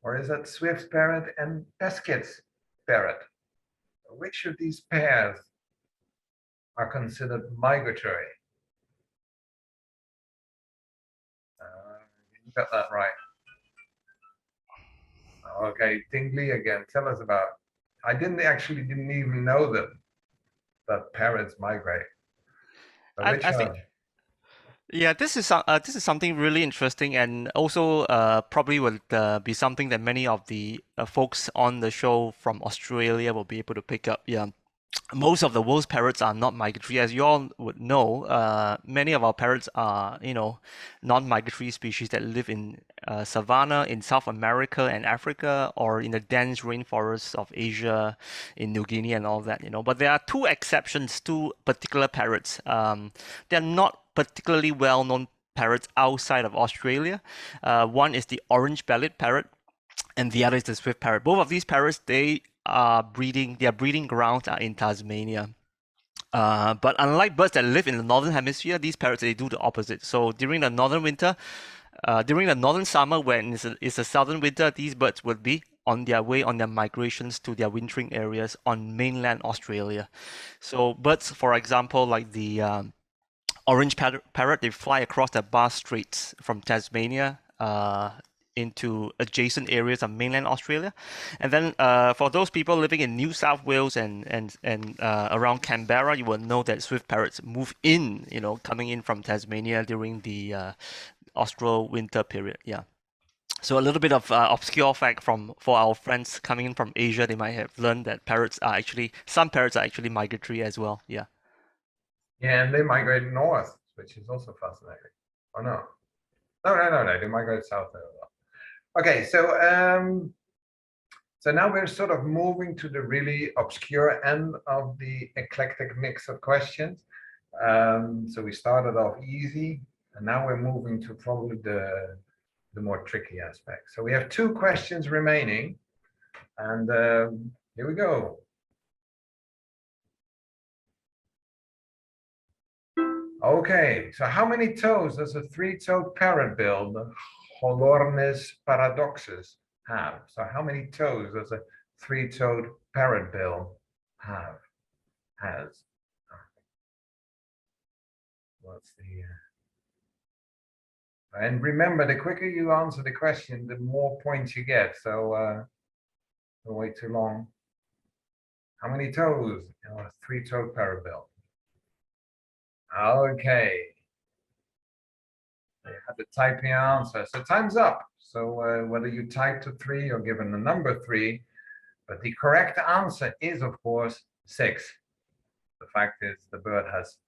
Or is that swift parrot and Pesquet's parrot? Which of these pairs are considered migratory? You got that right. Okay, Tingley again, tell us about. I didn't even know that parrots migrate. So which I think, one? yeah, this is something really interesting, and also probably will be something that many of the folks on the show from Australia will be able to pick up. Yeah, most of the world's parrots are not migratory, as you all would know. Many of our parrots are, non-migratory species that live in savanna in South America and Africa, or in the dense rainforests of Asia, in New Guinea and all that. But there are two exceptions to particular parrots. They're not particularly well-known parrots outside of Australia. One is the orange-bellied parrot, and the other is the swift parrot. Both of these parrots, their breeding grounds are in Tasmania. But unlike birds that live in the northern hemisphere, these parrots, they do the opposite. So during the northern winter, during the northern summer, when it's a southern winter, these birds would be on their way on their migrations to their wintering areas on mainland Australia. So birds, for example, like the orange parrot, they fly across the Bass Straits from Tasmania into adjacent areas of mainland Australia. And then for those people living in New South Wales and around Canberra, you will know that swift parrots move in, coming in from Tasmania during the Austral winter period. Yeah. So a little bit of obscure fact for our friends coming in from Asia, they might have learned that some parrots are actually migratory as well. Yeah. Yeah, and they migrate north, which is also fascinating. Oh no. No, they migrate south as well. Okay, so so now we're sort of moving to the really obscure end of the eclectic mix of questions. So we started off easy, and now we're moving to probably the more tricky aspect. So we have 2 questions remaining, and here we go. Okay, so how many toes does a 3-toed parrot bill, the Holornis paradoxus, have? So how many toes does a 3-toed parrot bill has? What's the and remember, the quicker you answer the question, the more points you get. So don't wait too long. How many toes in a 3-toed parrot bill? Okay. You have to type your answer. So time's up. So whether you type to 3 or given the number 3, but the correct answer is, of course, 6. The fact is the bird has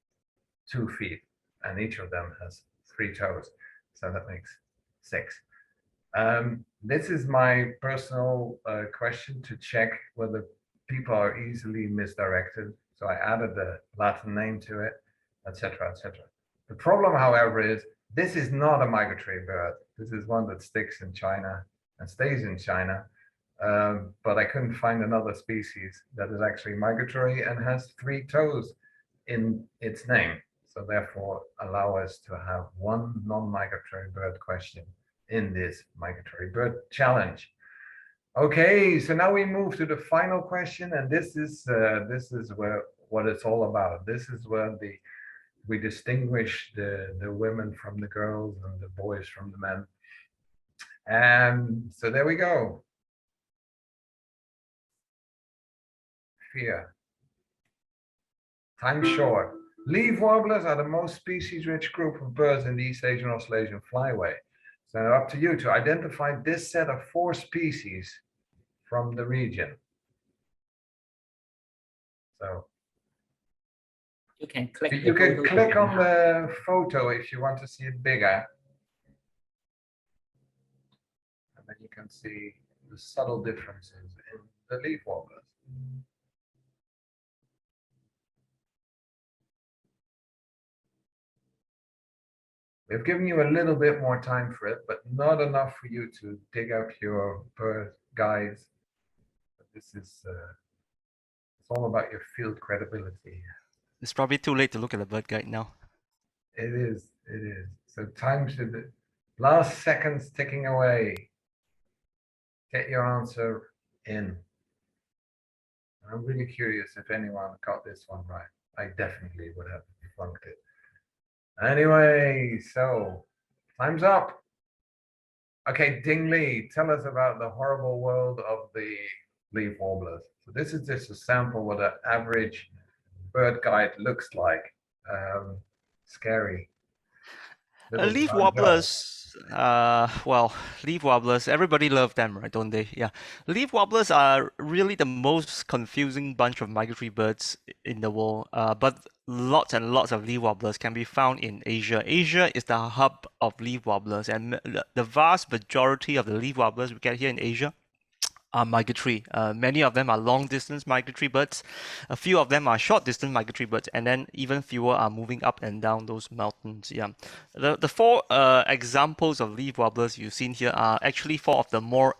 2 feet and each of them has 3 toes. So that makes 6. This is my personal question to check whether people are easily misdirected. So I added the Latin name to it, etc., etc. The problem, however, is this is not a migratory bird. This is one that sticks in China and stays in China. But I couldn't find another species that is actually migratory and has 3 toes in its name. So therefore, allow us to have one non-migratory bird question in this migratory bird challenge. Okay, so now we move to the final question, and this is where what it's all about. This is where we distinguish the women from the girls and the boys from the men. And so there we go. Fear. Time short. Leaf wobblers are the most species-rich group of birds in the East Asian Australasian flyway. So up to you to identify this set of 4 species from the region. So You can click. you can click on the photo if you want to see it bigger. And then you can see the subtle differences in the leaf wobblers. We've given you a little bit more time for it, but not enough for you to dig up your bird guides. This is it's all about your field credibility. It's probably too late to look at the bird guide now. It is, it is. So time should, last seconds ticking away. Get your answer in. I'm really curious if anyone got this one right. I definitely would have flunked it. Anyway, so time's up. Okay, Ding Li, tell us about the horrible world of the leaf warblers. So this is just a sample what an average bird guide looks like. Scary. Leaf wobblers, well, leaf wobblers, everybody loves them, right, don't they? Yeah. Leaf wobblers are really the most confusing bunch of migratory birds in the world, but lots and lots of leaf wobblers can be found in Asia. Asia is the hub of leaf wobblers, and the vast majority of the leaf wobblers we get here in Asia are migratory. Many of them are long-distance migratory birds. A few of them are short-distance migratory birds, and then even fewer are moving up and down those mountains. Yeah, the 4 examples of leaf wobblers you've seen here are actually 4 of the more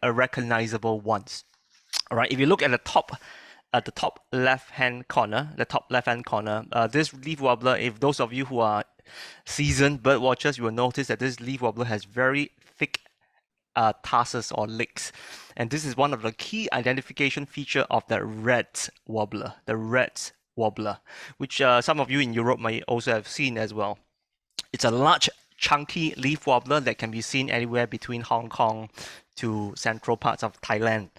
recognizable ones. All right, if you look at the top left-hand corner, this leaf wobbler, if those of you who are seasoned bird watchers, you will notice that this leaf wobbler has very thick tarsus or legs, and this is one of the key identification feature of the red wobbler, which some of you in Europe may also have seen as well. It's a large chunky leaf wobbler that can be seen anywhere between Hong Kong to central parts of Thailand.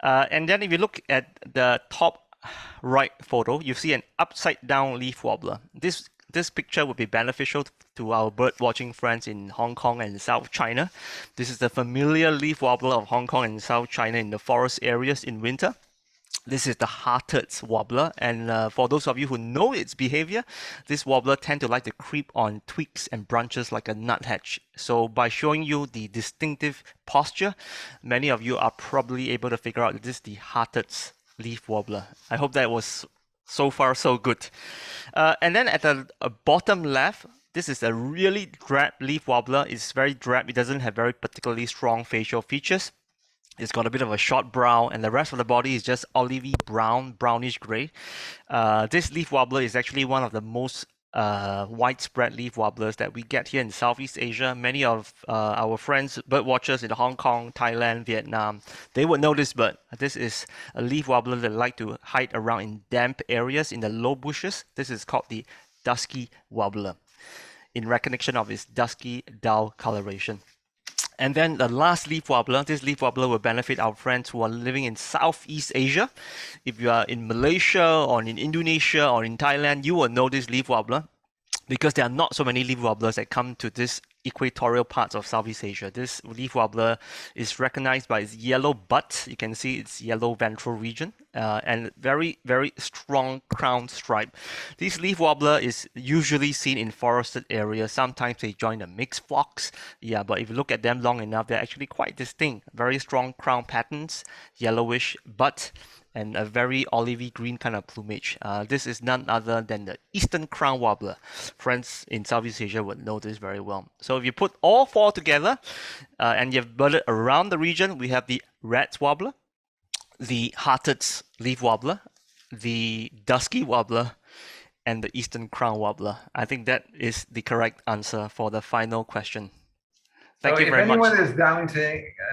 And then if you look at the top right photo, you see an upside down leaf wobbler. This picture would be beneficial to our bird watching friends in Hong Kong and South China. This is the familiar leaf wobbler of Hong Kong and South China in the forest areas in winter. This is the hearted wobbler, and for those of you who know its behavior, this wobbler tend to like to creep on twigs and branches like a nuthatch. So by showing you the distinctive posture, many of you are probably able to figure out that this is the hearted leaf wobbler. I hope that was so far so good. And then at the bottom left, this is a really drab leaf wobbler. It's very drab. It doesn't have very particularly strong facial features. It's got a bit of a short brow, and the rest of the body is just olivey brown, brownish gray. This leaf wobbler is actually one of the most widespread leaf wobblers that we get here in Southeast Asia. Many of our friends, bird watchers in Hong Kong, Thailand, Vietnam, they would know this bird. This is a leaf wobbler that like to hide around in damp areas in the low bushes. This is called the dusky wobbler, in recognition of its dusky dull coloration. And then the last leaf wobbler, this leaf wobbler will benefit our friends who are living in Southeast Asia. If you are in Malaysia or in Indonesia or in Thailand, you will know this leaf wobbler because there are not so many leaf wobblers that come to this equatorial parts of Southeast Asia. This leaf wobbler is recognized by its yellow butt. You can see its yellow ventral region and very, very strong crown stripe. This leaf wobbler is usually seen in forested areas. Sometimes they join the mixed flocks. Yeah, but if you look at them long enough, they're actually quite distinct. Very strong crown patterns, yellowish butt, and a very olivey green kind of plumage. This is none other than the Eastern Crown Wobbler. Friends in Southeast Asia would know this very well. So if you put all 4 together and you've birded around the region, we have the red wobbler, the hearted leaf wobbler, the dusky wobbler, and the Eastern Crown Wobbler. I think that is the correct answer for the final question. Thank you very much. If anyone is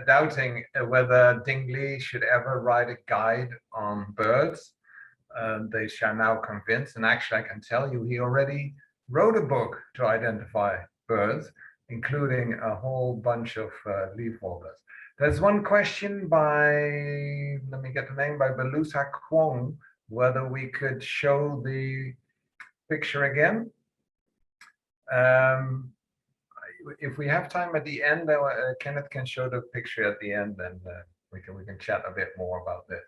doubting whether Ding Li should ever write a guide on birds, they shall now convince. And actually, I can tell you, he already wrote a book to identify birds, including a whole bunch of leaf warblers. There's one question by, let me get the name, by Belusa Kwong, whether we could show the picture again. If we have time at the end, Kenneth can show the picture at the end, and we can chat a bit more about the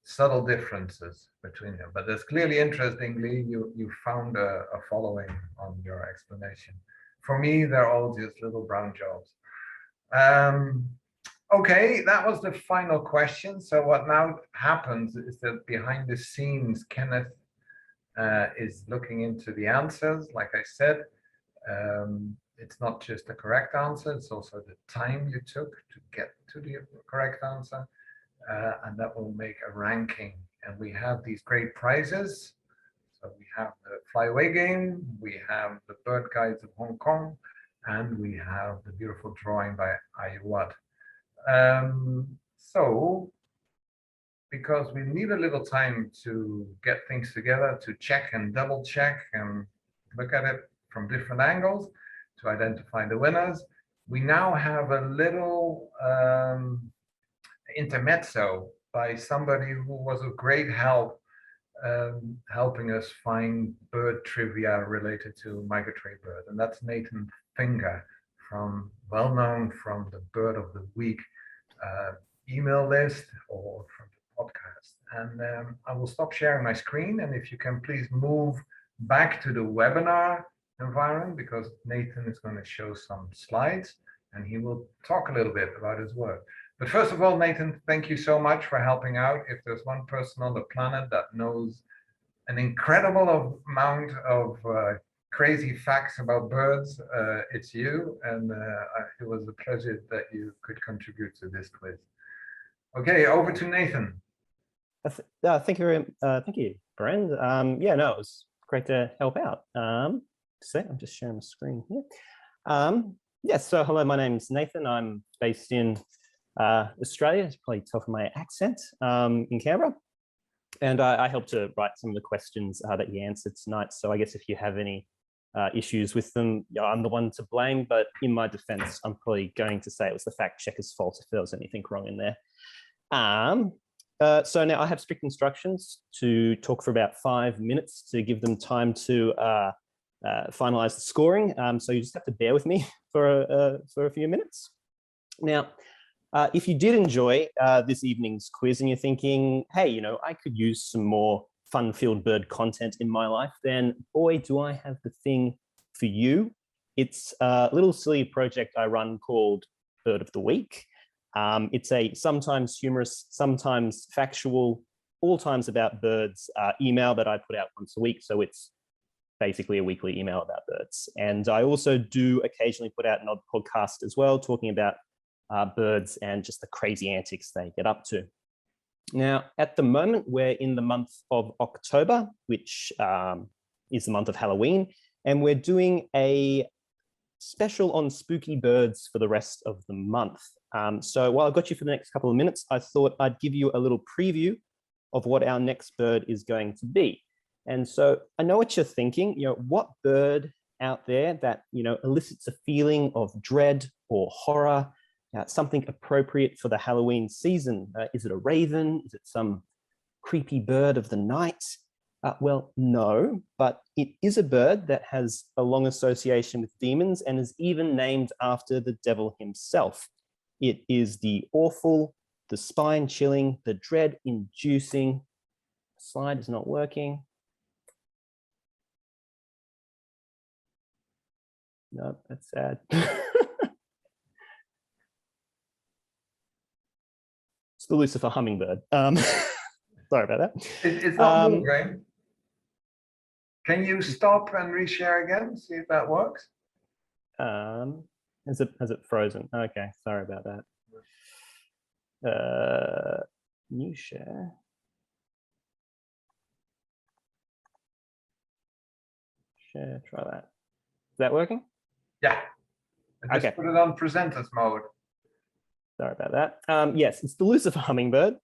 subtle differences between them. But there's clearly, interestingly, you found a following on your explanation. For me, they're all just little brown jobs. Okay, that was the final question. So what now happens is that behind the scenes, Kenneth is looking into the answers. Like I said, it's not just the correct answer, it's also the time you took to get to the correct answer. And that will make a ranking. And we have these great prizes. So we have the Fly Away game, we have the Bird Guides of Hong Kong, and we have the beautiful drawing by Ayuwat. So, because we need a little time to get things together, to check and double check and look at it from different angles to identify the winners, we now have a little intermezzo by somebody who was of great help, helping us find bird trivia related to migratory bird, and that's Nathan Finger, well known from the Bird of the Week email list or from the podcast. And I will stop sharing my screen, and if you can please move back to the webinar environment, because Nathan is going to show some slides and he will talk a little bit about his work. But first of all, Nathan, thank you so much for helping out. If there's one person on the planet that knows an incredible amount of crazy facts about birds, it's you. And it was a pleasure that you could contribute to this quiz. Okay, over to Nathan. Thank you, Brand. Yeah, no, it was great to help out. I'm just sharing my screen here. Yes, so hello, my name's Nathan. I'm based in Australia, as you probably tell from my accent, in Canberra. And I helped to write some of the questions that you answered tonight. So I guess if you have any issues with them, I'm the one to blame. But in my defense, I'm probably going to say it was the fact checker's fault if there was anything wrong in there. So now I have strict instructions to talk for about 5 minutes to give them time to finalize the scoring. So you just have to bear with me for a few minutes. Now, if you did enjoy this evening's quiz and you're thinking, hey, you know, I could use some more fun-filled bird content in my life, then boy, do I have the thing for you. It's a little silly project I run called Bird of the Week. It's a sometimes humorous, sometimes factual, all times about birds email that I put out once a week. So it's basically a weekly email about birds. And I also do occasionally put out an odd podcast as well, talking about birds and just the crazy antics they get up to. Now, at the moment, we're in the month of October, which is the month of Halloween, and we're doing a special on spooky birds for the rest of the month. So while I've got you for the next couple of minutes, I thought I'd give you a little preview of what our next bird is going to be. And so I know what you're thinking, you know, what bird out there that, you know, elicits a feeling of dread or horror, something appropriate for the Halloween season? Is it a raven? Is it some creepy bird of the night? Well, no, but it is a bird that has a long association with demons and is even named after the devil himself. It is the awful, the spine-chilling, the dread-inducing. Slide is not working. No, that's sad. It's the Lucifer hummingbird. Sorry about that. It's not moving. Can you stop and reshare again? See if that works. Has it frozen? Okay, sorry about that. New share. Share, try that. Is that working? Yeah. I just Okay. put it on presenters mode. Sorry about that. Yes, it's the Lucifer hummingbird.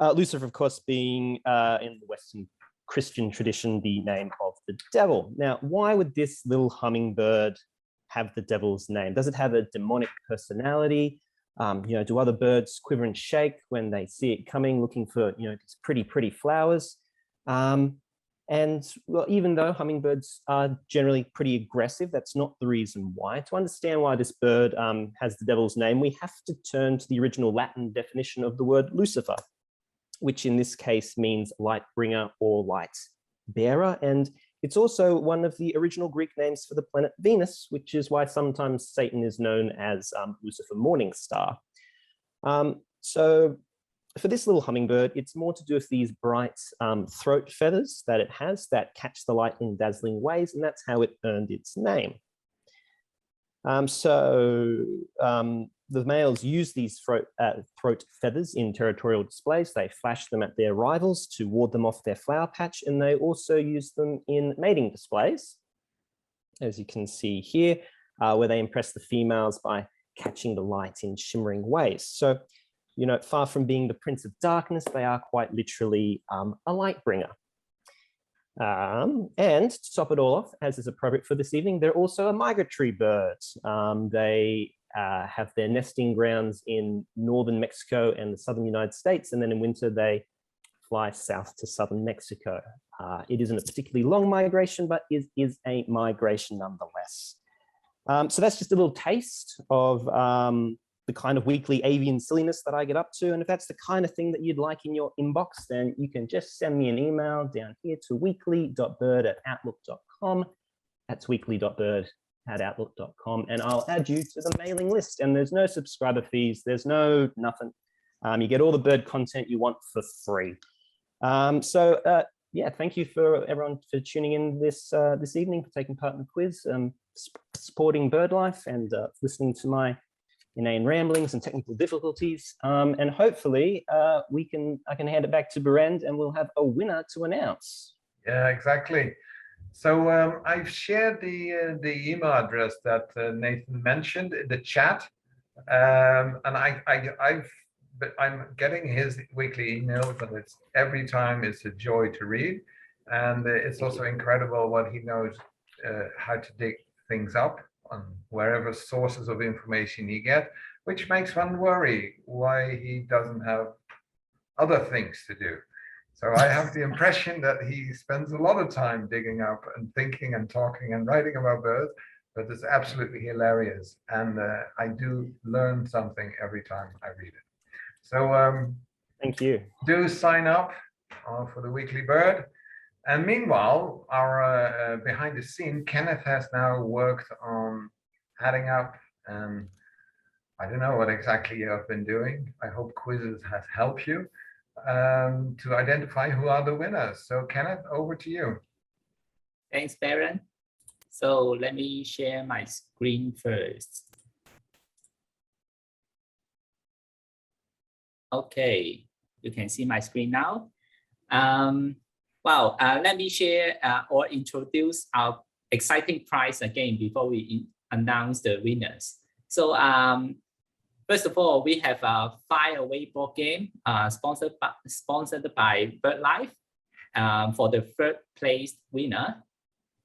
Lucifer, of course, being in the Western Christian tradition, the name of the devil. Now, why would this little hummingbird have the devil's name? Does it have a demonic personality? Do other birds quiver and shake when they see it coming, looking for, these pretty flowers? And well, even though hummingbirds are generally pretty aggressive, that's not the reason why. To understand why this bird has the devil's name, we have to turn to the original Latin definition of the word Lucifer, which in this case means light bringer or light bearer. And it's also one of the original Greek names for the planet Venus, which is why sometimes Satan is known as Lucifer Morningstar. So for this little hummingbird, it's more to do with these bright throat feathers that it has that catch the light in dazzling ways, and that's how it earned its name. The males use these throat feathers in territorial displays. They flash them at their rivals to ward them off their flower patch, and they also use them in mating displays, as you can see here, where they impress the females by catching the light in shimmering ways. So, far from being the Prince of Darkness, they are quite literally a light bringer. And to top it all off, as is appropriate for this evening, they're also a migratory bird. They have their nesting grounds in northern Mexico and the southern United States, and then in winter they fly south to southern Mexico. It isn't a particularly long migration, but it is a migration nonetheless. So that's just a little taste of the kind of weekly avian silliness that I get up to. And if that's the kind of thing that you'd like in your inbox, then you can just send me an email down here to weekly.bird@outlook.com. That's weekly.bird@outlook.com. And I'll add you to the mailing list. And there's no subscriber fees. There's no nothing. You get all the bird content you want for free. Yeah, thank you for everyone for tuning in this evening, for taking part in the quiz, supporting BirdLife, and listening to my inane ramblings and technical difficulties. And hopefully I can hand it back to Berend and we'll have a winner to announce. Yeah, exactly. So I've shared the email address that Nathan mentioned in the chat, and I'm getting his weekly emails, and it's every time it's a joy to read, and it's also incredible what he knows how to dig things up on wherever sources of information he get, which makes one worry why he doesn't have other things to do. So I have the impression that he spends a lot of time digging up and thinking and talking and writing about birds, but it's absolutely hilarious. And I do learn something every time I read it. So thank you. Do sign up for the Weekly Bird. And meanwhile, our behind the scene, Kenneth has now worked on adding up, and I don't know what exactly you have been doing. I hope quizzes has helped you to identify who are the winners. So Kenneth, over to you. Thanks, Baron. So let me share my screen first. Okay, you can see my screen now. Let me share or introduce our exciting prize again before we announce the winners. So first of all, we have a Fire Away board game sponsored by BirdLife for the third place winner.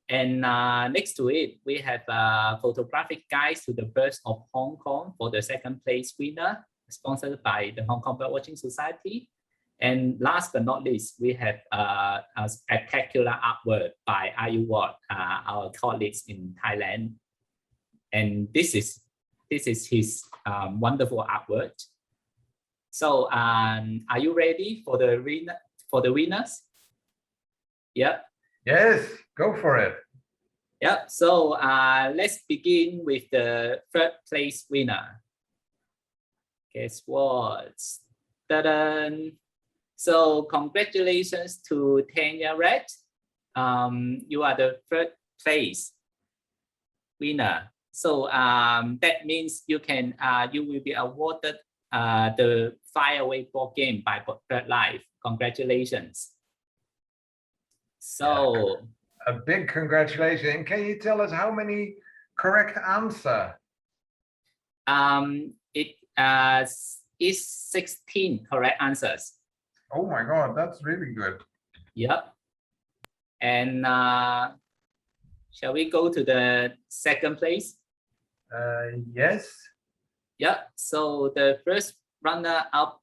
And next to it, we have a photographic guide to the birds of Hong Kong for the second place winner, sponsored by the Hong Kong Birdwatching Society. And last but not least, we have a spectacular artwork by Ayu Wat, our colleagues in Thailand. And this is his wonderful artwork. So are you ready for the winners? Yep. Yes, go for it. Yep. So let's begin with the third place winner. Guess what? Ta-da! So congratulations to Tanya Red. You are the third place winner. So that means you will be awarded the Fire Away board game by BirdLife. Congratulations. So a big congratulations. And can you tell us how many correct answer? It is 16 correct answers. Oh my God, that's really good. Yep. And shall we go to the second place? Yes. Yeah, so the first runner-up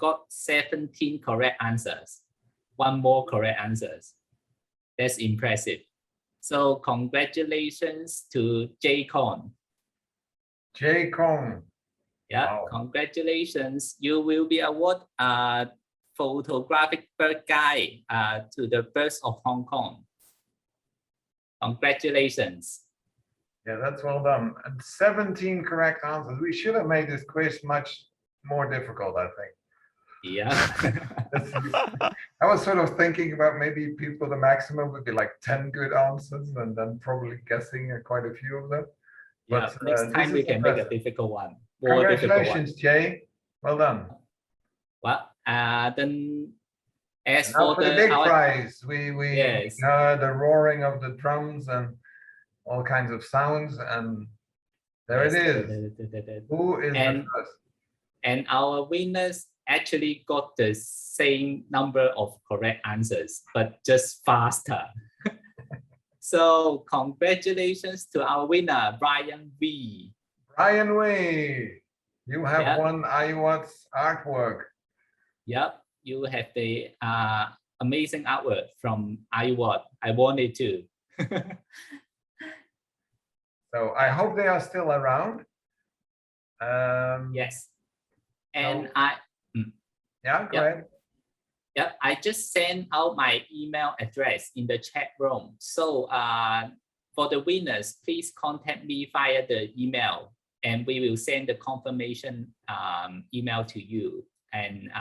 got 17 correct answers. One more correct answers. That's impressive. So congratulations to J Con. J Kong. Yeah, Wow. congratulations. You will be awarded photographic bird guide to the Birds of Hong Kong. Congratulations. Yeah, that's well done. And 17 correct answers. We should have made this quiz much more difficult, I think. Yeah. I was sort of thinking about maybe people, the maximum would be like 10 good answers and then probably guessing quite a few of them. Yeah, But, next time this we is can make a impressive. difficult one. More difficult one. Congratulations, Jay. Well done. Well, then as Now for for the big our, prize, we Yes. heard the roaring of the drums and all kinds of sounds, and there it is. Who is the first? And our winners actually got the same number of correct answers, but just faster. So congratulations to our winner, Brian V. Brian Way, you have Yeah. won iWatt's artwork. Yep, you have the amazing artwork from iWatt. I won it too. So I hope they are still around. Yes. And So- I go ahead. Yep, I just sent out my email address in the chat room. So for the winners, please contact me via the email and we will send the confirmation email to you. And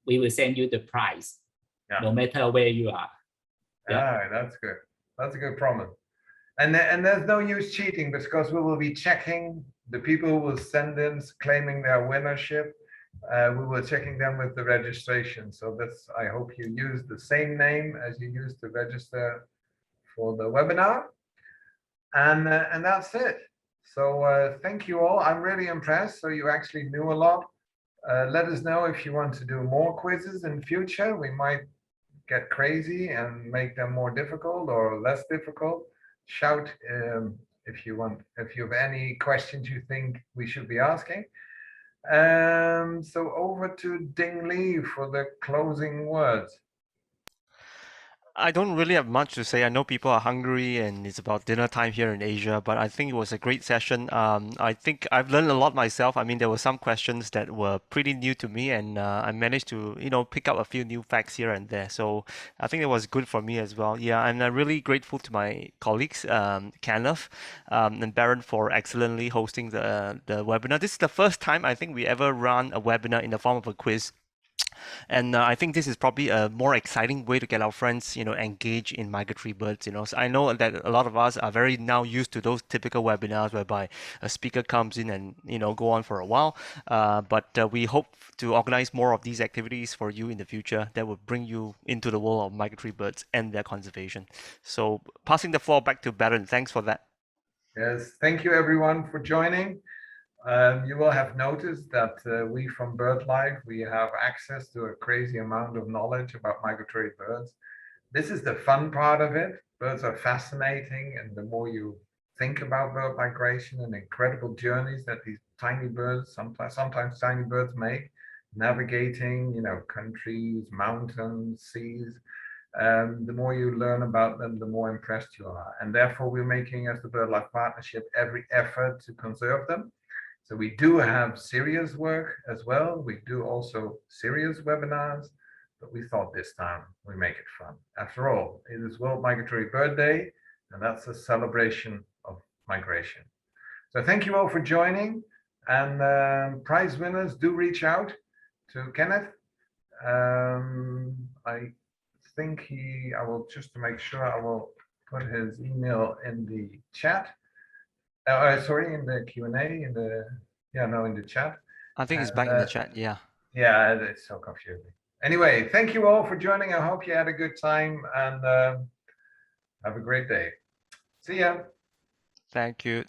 we will send you the prize, no matter where you are. Yeah, that's good. That's a good promise. And there's no use cheating because we will be checking the people who will send in claiming their winnership. We were checking them with the registration. So that's, I hope you use the same name as you used to register for the webinar. And that's it. So thank you all. I'm really impressed. So you actually knew a lot. Let us know if you want to do more quizzes in future. We might get crazy and make them more difficult or less difficult. Shout if you want, if you have any questions you think we should be asking. So over to Ding Li for the closing words. I don't really have much to say. I know people are hungry and it's about dinner time here in Asia, but I think it was a great session. I think I've learned a lot myself. I mean, there were some questions that were pretty new to me, and I managed to, pick up a few new facts here and there. So I think it was good for me as well. Yeah, and I'm really grateful to my colleagues, Kenneth and Baron, for excellently hosting the webinar. This is the first time I think we ever run a webinar in the form of a quiz. And I think this is probably a more exciting way to get our friends, engage in migratory birds. So I know that a lot of us are very now used to those typical webinars whereby a speaker comes in and, go on for a while. But we hope to organize more of these activities for you in the future that will bring you into the world of migratory birds and their conservation. So passing the floor back to Baron. Thanks for that. Yes, thank you everyone for joining. You will have noticed that we from BirdLife, we have access to a crazy amount of knowledge about migratory birds. This is the fun part of it. Birds are fascinating, and the more you think about bird migration and incredible journeys that these tiny birds, sometimes tiny birds make, navigating, countries, mountains, seas, the more you learn about them, the more impressed you are. And therefore, we're making, as the BirdLife Partnership, every effort to conserve them. So we do have serious work as well. We do also serious webinars, but we thought this time we make it fun. After all, it is World Migratory Bird Day, and that's a celebration of migration. So thank you all for joining, and prize winners, do reach out to Kenneth. I think I will, just to make sure, I will put his email in the chat. Sorry, in the Q&A, in the chat. I think it's back in the chat, yeah. Yeah, it's so confusing. Anyway, thank you all for joining. I hope you had a good time, and have a great day. See ya. Thank you.